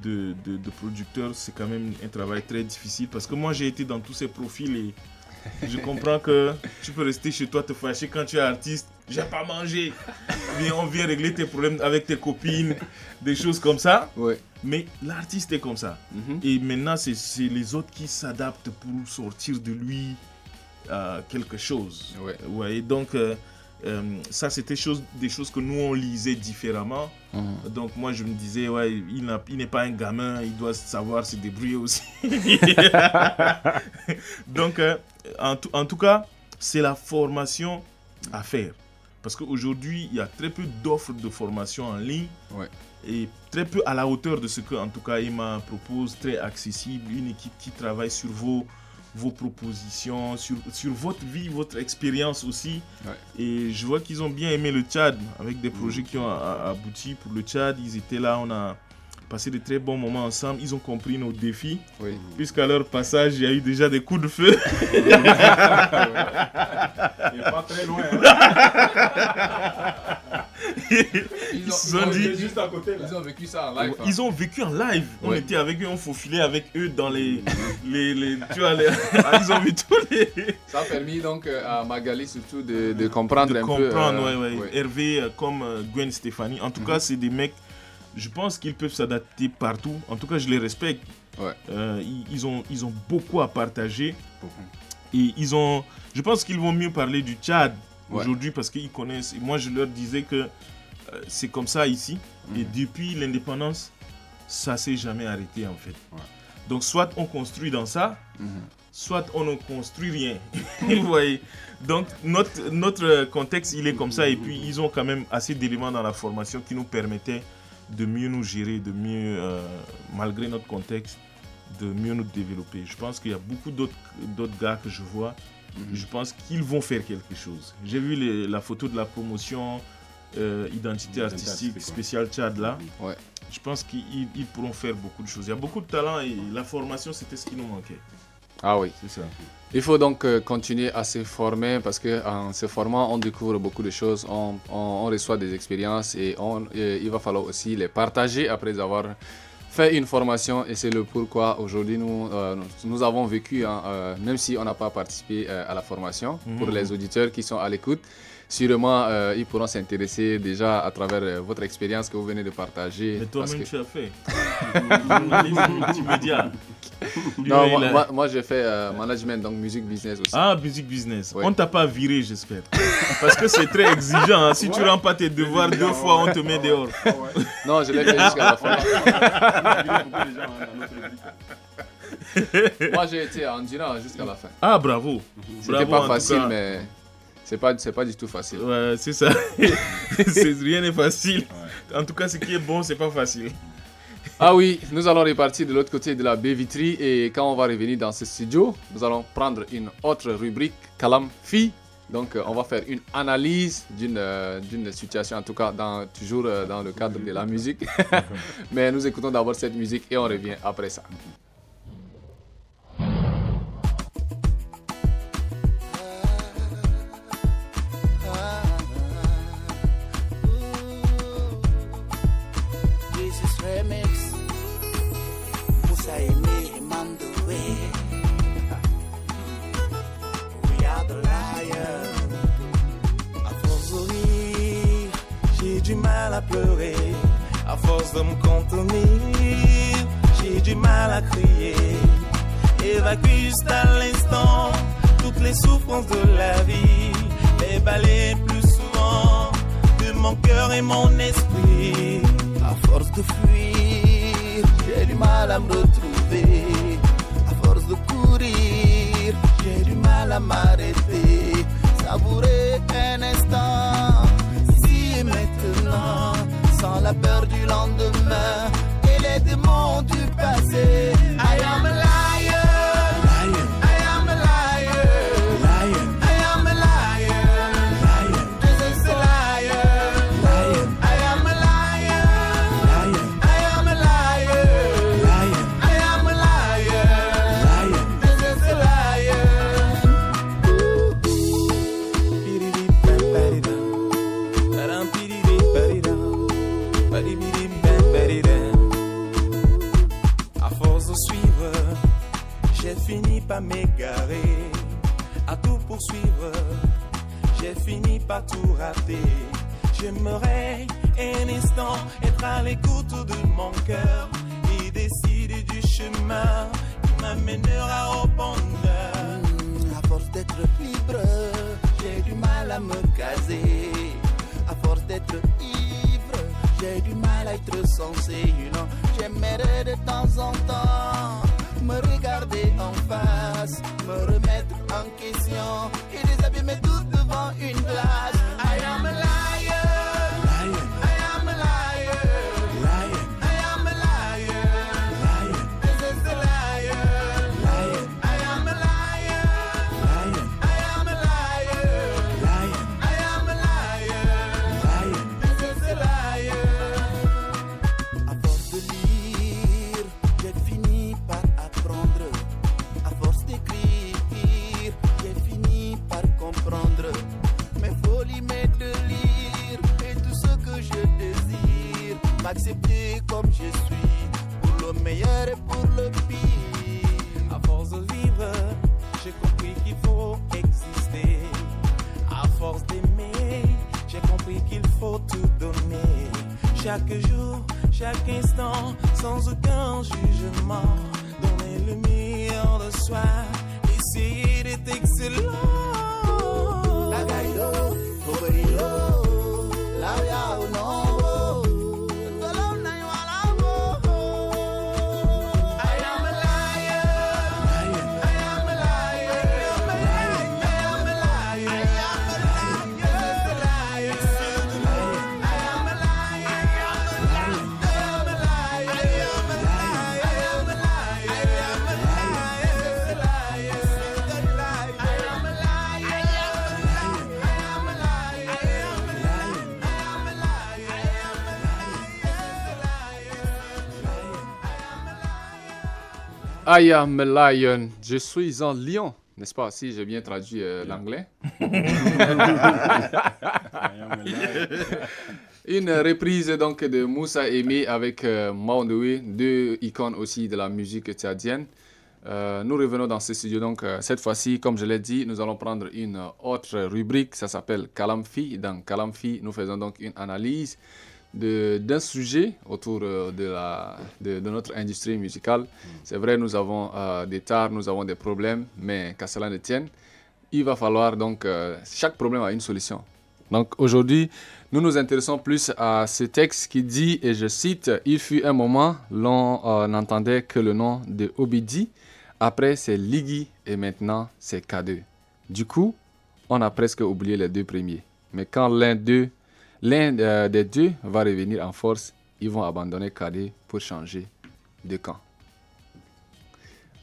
de producteur, c'est quand même un travail très difficile. Parce que moi, j'ai été dans tous ces profils et je comprends que tu peux rester chez toi, te fâcher quand tu es artiste. J'ai pas mangé. Mais on vient régler tes problèmes avec tes copines, des choses comme ça. Mais l'artiste est comme ça. Et maintenant, c'est les autres qui s'adaptent pour sortir de lui quelque chose. Et donc, ça, c'était des choses que nous, on lisait différemment. Donc, moi, je me disais, il n'est pas un gamin, il doit savoir se débrouiller aussi. Donc, en tout cas, c'est la formation à faire. Parce qu'aujourd'hui, il y a très peu d'offres de formation en ligne. Et très peu à la hauteur de ce que, en tout cas, Emma propose, très accessible. Une équipe qui travaille sur vos propositions, sur votre vie, votre expérience aussi. Et je vois qu'ils ont bien aimé le Tchad, avec des projets qui ont abouti pour le Tchad. Ils étaient là, on a passé de très bons moments ensemble. Ils ont compris nos défis, puisqu'à leur passage, il y a eu déjà des coups de feu. Il n'est pas très loin. Ils se sont dit... juste à côté, là. Ils ont vécu ça en live. Hein. Ils ont vécu en live. On Ouais. était avec eux, on faufilait avec eux dans les tu vois, ils ont vu tous les... Ça a permis donc à Magali surtout de comprendre un peu. Ouais. Hervé comme Gwen Stéphanie. En tout cas, c'est des mecs, je pense qu'ils peuvent s'adapter partout. En tout cas, je les respecte. Ouais. Ils ont beaucoup à partager. Et je pense qu'ils vont mieux parler du Tchad aujourd'hui parce qu'ils connaissent. Et moi, je leur disais que c'est comme ça ici. Et depuis l'indépendance, ça s'est jamais arrêté en fait. Ouais. Donc, soit on construit dans ça, soit on ne construit rien. Vous voyez. Donc, notre contexte, il est comme ça. Et puis, ils ont quand même assez d'éléments dans la formation qui nous permettaient de mieux nous gérer, de mieux, malgré notre contexte, de mieux nous développer. Je pense qu'il y a beaucoup d'autres gars que je vois. Je pense qu'ils vont faire quelque chose. J'ai vu la photo de la promotion identité artistique spéciale Tchad là. Ouais. Je pense qu'ils pourront faire beaucoup de choses. Il y a beaucoup de talent et la formation, c'était ce qui nous manquait. Ah oui. C'est ça. Il faut donc continuer à se former parce qu'en se formant, on découvre beaucoup de choses, on reçoit des expériences et il va falloir aussi les partager après avoir fait une formation. Et c'est le pourquoi aujourd'hui nous avons vécu, même si on n'a pas participé à la formation, pour les auditeurs qui sont à l'écoute, sûrement ils pourront s'intéresser déjà à travers votre expérience que vous venez de partager. Mais toi-même tu as fait journalisme multimédia. Non, moi j'ai fait management, donc musique business aussi. Ah, musique business. Ouais. On t'a pas viré, j'espère. Parce que c'est très exigeant. Hein. Si tu rends pas tes devoirs 2 fois, on te met dehors. Non, je l'ai fait jusqu'à la fin. Moi j'ai été endurant jusqu'à la fin. Ah, bravo. C'était pas facile, mais c'est pas du tout facile. Ouais, c'est ça. Rien n'est facile. En tout cas, ce qui est bon, c'est pas facile. Ah oui, nous allons repartir de l'autre côté de la baie vitrine et quand on va revenir dans ce studio, nous allons prendre une autre rubrique, Kalam Fi. Donc on va faire une analyse d'une situation, en tout cas toujours dans le cadre de la musique. Mais nous écoutons d'abord cette musique et on revient après ça. J'ai du mal à pleurer, à force de me contenir, j'ai du mal à crier, évacuer juste à l'instant toutes les souffrances de la vie, les balayer plus souvent de mon cœur et mon esprit. À force de fuir, j'ai du mal à me retrouver, à force de courir, j'ai du mal à m'arrêter, savourer un instant. Et maintenant, sans la peur du lendemain et les démons du passé, I am a liar, I am a liar, I am a liar, this is a liar, I am a liar, I am a liar, I am a liar, this is a liar. À force de suivre, j'ai fini par m'égarer. À tout poursuivre, j'ai fini par tout rater. J'aimerais un instant être à l'écoute de mon cœur et décider du chemin qui m'amènera au bonheur. À force d'être libre, j'ai du mal à me caser. À force d'être ivre, j'ai du mal à être sensé, you know. J'aimerais de temps en temps me regarder en face, me remettre en question et désabîmer tout devant une glace. I am a liar, I am a liar, I am a liar, this is a liar, I am a liar, I am a liar, I am a liar, this is a liar. À force de lire, j'ai fini par apprendre. À force d'écrire, j'ai fini par comprendre. m'accepter comme je suis, pour le meilleur et pour le pire. À force de vivre, j'ai compris qu'il faut exister. À force d'aimer, j'ai compris qu'il faut tout donner. Chaque jour, chaque instant, sans aucun jugement. Donner le meilleur de soi, essayer d'être excellent. La gaïdo, Oberilo, la ya ou non. I am a lion. Je suis un lion. N'est-ce pas, si j'ai bien traduit l'anglais? Une reprise donc de Moussa Aimé avec Maondoé, deux icônes aussi de la musique tchadienne. Nous revenons dans ce studio. Donc, cette fois-ci, comme je l'ai dit, nous allons prendre une autre rubrique. Ça s'appelle Kalamfi. Dans Kalamfi, nous faisons donc une analyse d'un sujet autour de notre industrie musicale. C'est vrai, nous avons des tares, nous avons des problèmes, mais qu'à cela ne tienne, il va falloir donc, chaque problème a une solution. Donc aujourd'hui, nous nous intéressons plus à ce texte qui dit, et je cite, « Il fut un moment, l'on n'entendait que le nom de Obidi, après c'est Ligi et maintenant c'est K2. Du coup, on a presque oublié les deux premiers. Mais quand l'un des deux va revenir en force, ils vont abandonner KD pour changer de camp. »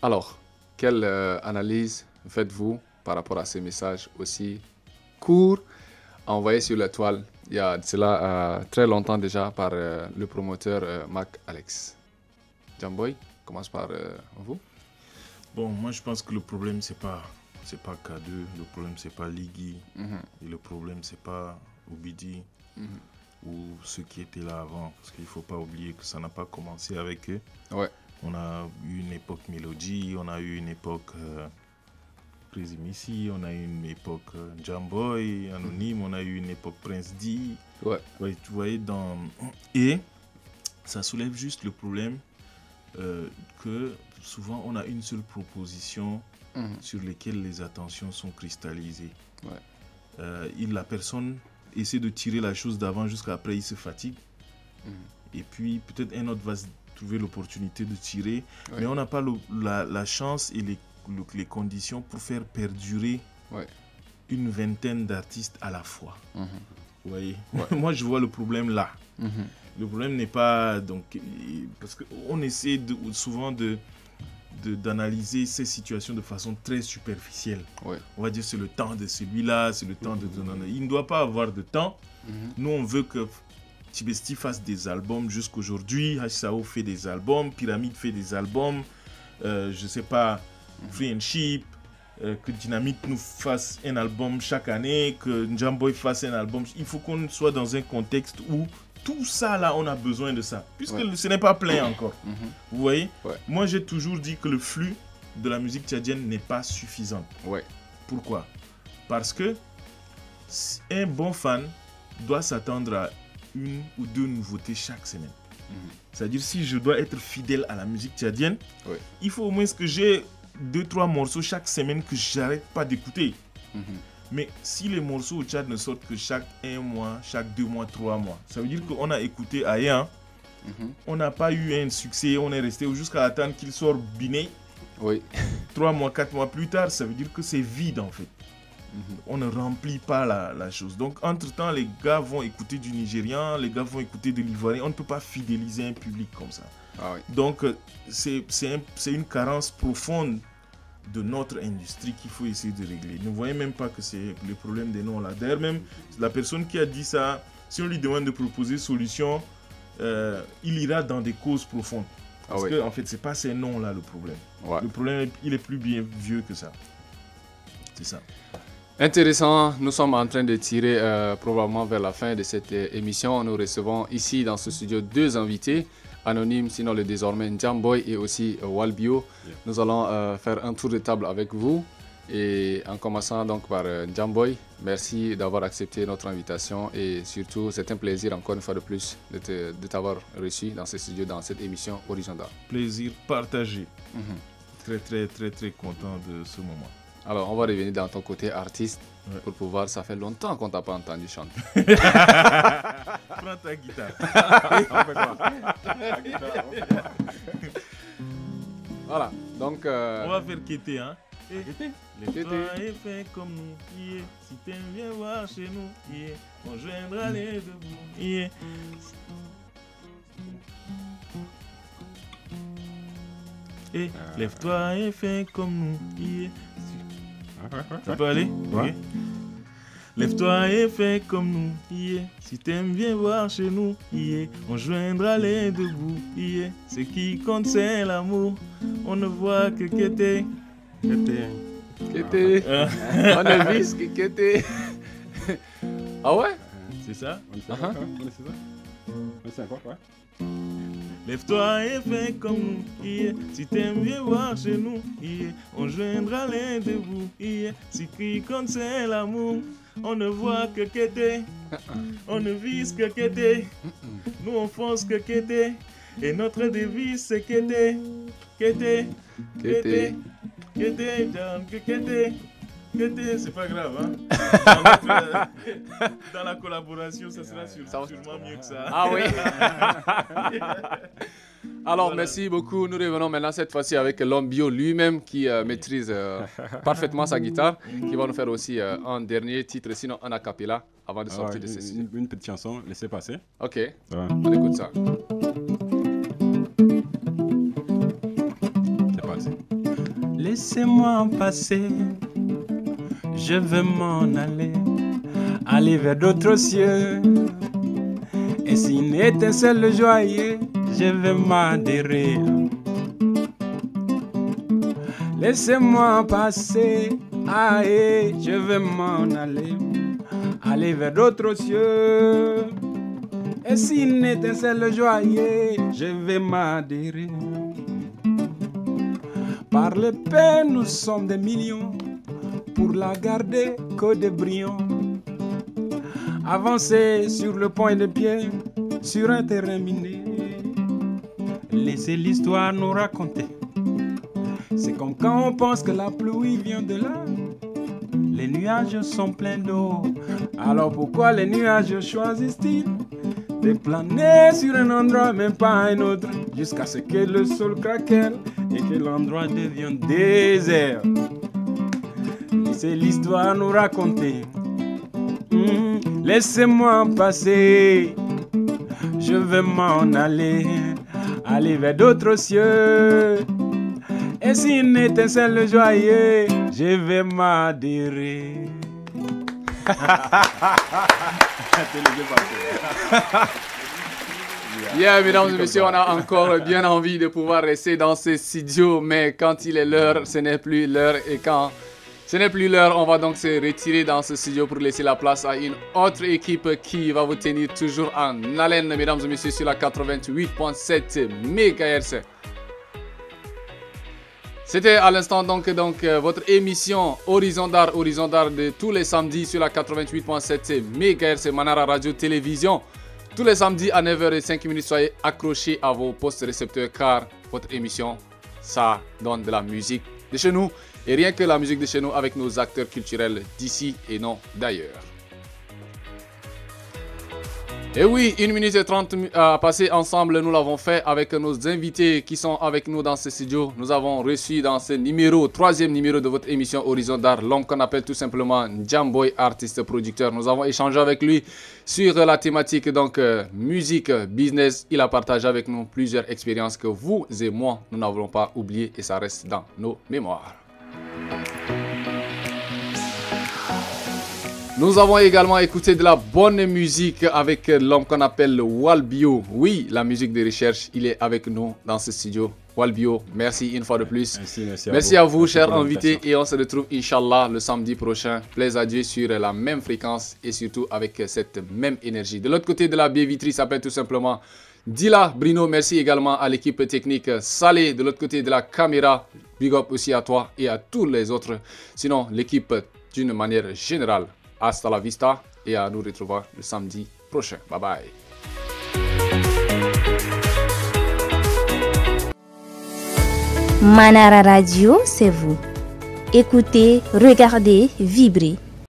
Alors, quelle analyse faites-vous par rapport à ces messages aussi courts envoyés sur la toile il y a cela très longtemps déjà par le promoteur Mac Alex? Jamboy, commence par vous. Bon, moi je pense que le problème c'est pas K2, le problème c'est pas Ligi, et le problème c'est pas Obidi. Ou ceux qui étaient là avant, parce qu'il ne faut pas oublier que ça n'a pas commencé avec eux. Ouais. On a eu une époque Mélodie, on a eu une époque Crazy Missy, on a eu une époque Jamboy, Anonyme, on a eu une époque Prince D. Ouais. Ouais, tu voyais dans... Et ça soulève juste le problème que souvent on a une seule proposition sur laquelle les attentions sont cristallisées. Ouais. La personne essaie de tirer la chose d'avant jusqu'à après il se fatigue. Et puis peut-être un autre va trouver l'opportunité de tirer. Ouais. Mais on n'a pas la chance et les conditions pour faire perdurer une vingtaine d'artistes à la fois. Vous voyez? Moi je vois le problème là. Le problème n'est pas... donc parce qu'on essaie souvent d'analyser ces situations de façon très superficielle. On va dire c'est le temps de celui-là, c'est le temps de... Il ne doit pas avoir de temps. Nous, on veut que Tibesti fasse des albums jusqu'aujourd'hui, Hachsao fait des albums, Pyramide fait des albums, je sais pas, Friendship, que Dynamite nous fasse un album chaque année, que Njamboy fasse un album. Il faut qu'on soit dans un contexte où tout ça là, on a besoin de ça, puisque ce n'est pas plein encore. Vous voyez? Moi, j'ai toujours dit que le flux de la musique tchadienne n'est pas suffisant. Pourquoi? Parce que un bon fan doit s'attendre à une ou deux nouveautés chaque semaine. C'est-à-dire, si je dois être fidèle à la musique tchadienne, il faut au moins que j'ai 2-3 morceaux chaque semaine que j'arrête pas d'écouter. Mais si les morceaux au Tchad ne sortent que chaque 1 mois, chaque 2 mois, 3 mois, ça veut dire qu'on a écouté Aya, on n'a pas eu un succès, on est resté jusqu'à attendre qu'il sorte Biné. 3 mois, 4 mois plus tard, ça veut dire que c'est vide en fait. On ne remplit pas la chose. Donc entre-temps, les gars vont écouter du Nigérian, les gars vont écouter de l'Ivoirien. On ne peut pas fidéliser un public comme ça. Donc c'est une carence profonde de notre industrie qu'il faut essayer de régler. Ne voyez même pas que c'est le problème des noms là. D'ailleurs même, la personne qui a dit ça, si on lui demande de proposer solution, il ira dans des causes profondes. Parce que en fait, c'est pas ces noms là le problème. Le problème, il est plus bien vieux que ça. C'est ça. Intéressant, nous sommes en train de tirer probablement vers la fin de cette émission. Nous recevons ici dans ce studio 2 invités, anonymes, sinon le désormais Njamboy et aussi Walbio. Yeah. Nous allons faire un tour de table avec vous. Et en commençant donc par Njamboy, merci d'avoir accepté notre invitation et surtout c'est un plaisir encore une fois de plus de t'avoir reçu dans ce studio, dans cette émission Horizon d'Art. Plaisir partagé. Très très très très content de ce moment. Alors on va revenir dans ton côté artiste pour pouvoir, ça fait longtemps qu'on t'a pas entendu chanter. Prends ta guitare. Voilà, donc... On va faire quitter, hein. Lève-toi et fais comme nous, yeah. Si t'aimes bien voir chez nous, yeah. On joindra les deux bouts, yeah. Et lève-toi et fais comme nous, yeah. Ça peut aller? Ouais. Okay. Lève-toi et fais comme nous, yeah. Si t'aimes bien voir chez nous, yeah. On joindra les deux bouts, yeah. Ce qui compte c'est l'amour, on ne voit que Kété. Kété. On a vu ce que Kété. Ah ouais? C'est ça? On sait ça? On sait quoi? Ouais. Lève-toi et fais comme nous, yeah. Si t'aimes bien voir chez nous, yeah. On joindra les deux bouts, yeah. Ce qui compte c'est l'amour, on ne voit que Kété. On ne vise que Kété. Nous on fonce que Kété. Et notre devise c'est Kété. Kété. Kété. Kété, Kété, Kété, c'est pas grave, hein. Dans la collaboration, ça sera sûrement mieux que ça. Ah oui. Alors, voilà. Merci beaucoup. Nous revenons maintenant cette fois-ci avec Lombio lui-même qui maîtrise parfaitement sa guitare, qui va nous faire aussi un dernier titre, sinon un a cappella, avant de sortir de ceci. Une petite chanson, laissez passer. Ok, on écoute ça. C'est parti. Laissez-moi passer, je veux m'en aller vers d'autres cieux. Et si une étincelle joyeuse, je vais m'adhérer. Laissez-moi passer, aïe, je vais m'en aller vers d'autres cieux. Et si une étincelle joyeuse, je vais m'adhérer. Par l'épée, nous sommes des millions, pour la garder que des brillants. Avancer sur le point de pied, sur un terrain miné. Laissez l'histoire nous raconter. C'est comme quand on pense que la pluie vient de là. Les nuages sont pleins d'eau. Alors pourquoi les nuages choisissent-ils de planer sur un endroit, mais pas un autre, jusqu'à ce que le sol craquelle et que l'endroit devienne désert. Laissez l'histoire nous raconter. Laissez-moi passer, je vais m'en aller vers d'autres cieux. Et si une étincelle joyeuse, je vais m'adhérer. Yeah, mesdames et messieurs, on a encore bien envie de pouvoir rester dans ces studios, mais quand il est l'heure, ce n'est plus l'heure. Et quand ce n'est plus l'heure, on va donc se retirer dans ce studio pour laisser la place à une autre équipe qui va vous tenir toujours en haleine, mesdames et messieurs, sur la 88.7 MHz. C'était à l'instant donc votre émission Horizon d'Art de tous les samedis sur la 88.7 MHz Manara Radio Télévision. Tous les samedis à 9h05, soyez accrochés à vos postes récepteurs car votre émission, ça donne de la musique de chez nous. Et rien que la musique de chez nous avec nos acteurs culturels d'ici et non d'ailleurs. Et oui, 1 minute et 30 à passer ensemble, nous l'avons fait avec nos invités qui sont avec nous dans ce studio. Nous avons reçu dans ce numéro, 3e numéro de votre émission Horizon d'Art, l'homme qu'on appelle tout simplement Njamboy, artiste producteur. Nous avons échangé avec lui sur la thématique donc musique, business. Il a partagé avec nous plusieurs expériences que vous et moi, nous n'avons pas oubliées et ça reste dans nos mémoires. Nous avons également écouté de la bonne musique avec l'homme qu'on appelle Walbio. Oui, la musique de recherche, il est avec nous dans ce studio. Walbio, merci une fois de plus. Merci à vous, chers invités, et on se retrouve, Inch'Allah, le samedi prochain. Plaise à Dieu sur la même fréquence et surtout avec cette même énergie. De l'autre côté de la baie vitrine s'appelle tout simplement Dila Brino. Merci également à l'équipe technique Salé. De l'autre côté de la caméra, big up aussi à toi et à tous les autres. Sinon, l'équipe d'une manière générale. Hasta la vista et à nous retrouver le samedi prochain. Bye bye. Manara Radio, c'est vous. Écoutez, regardez, vibrez.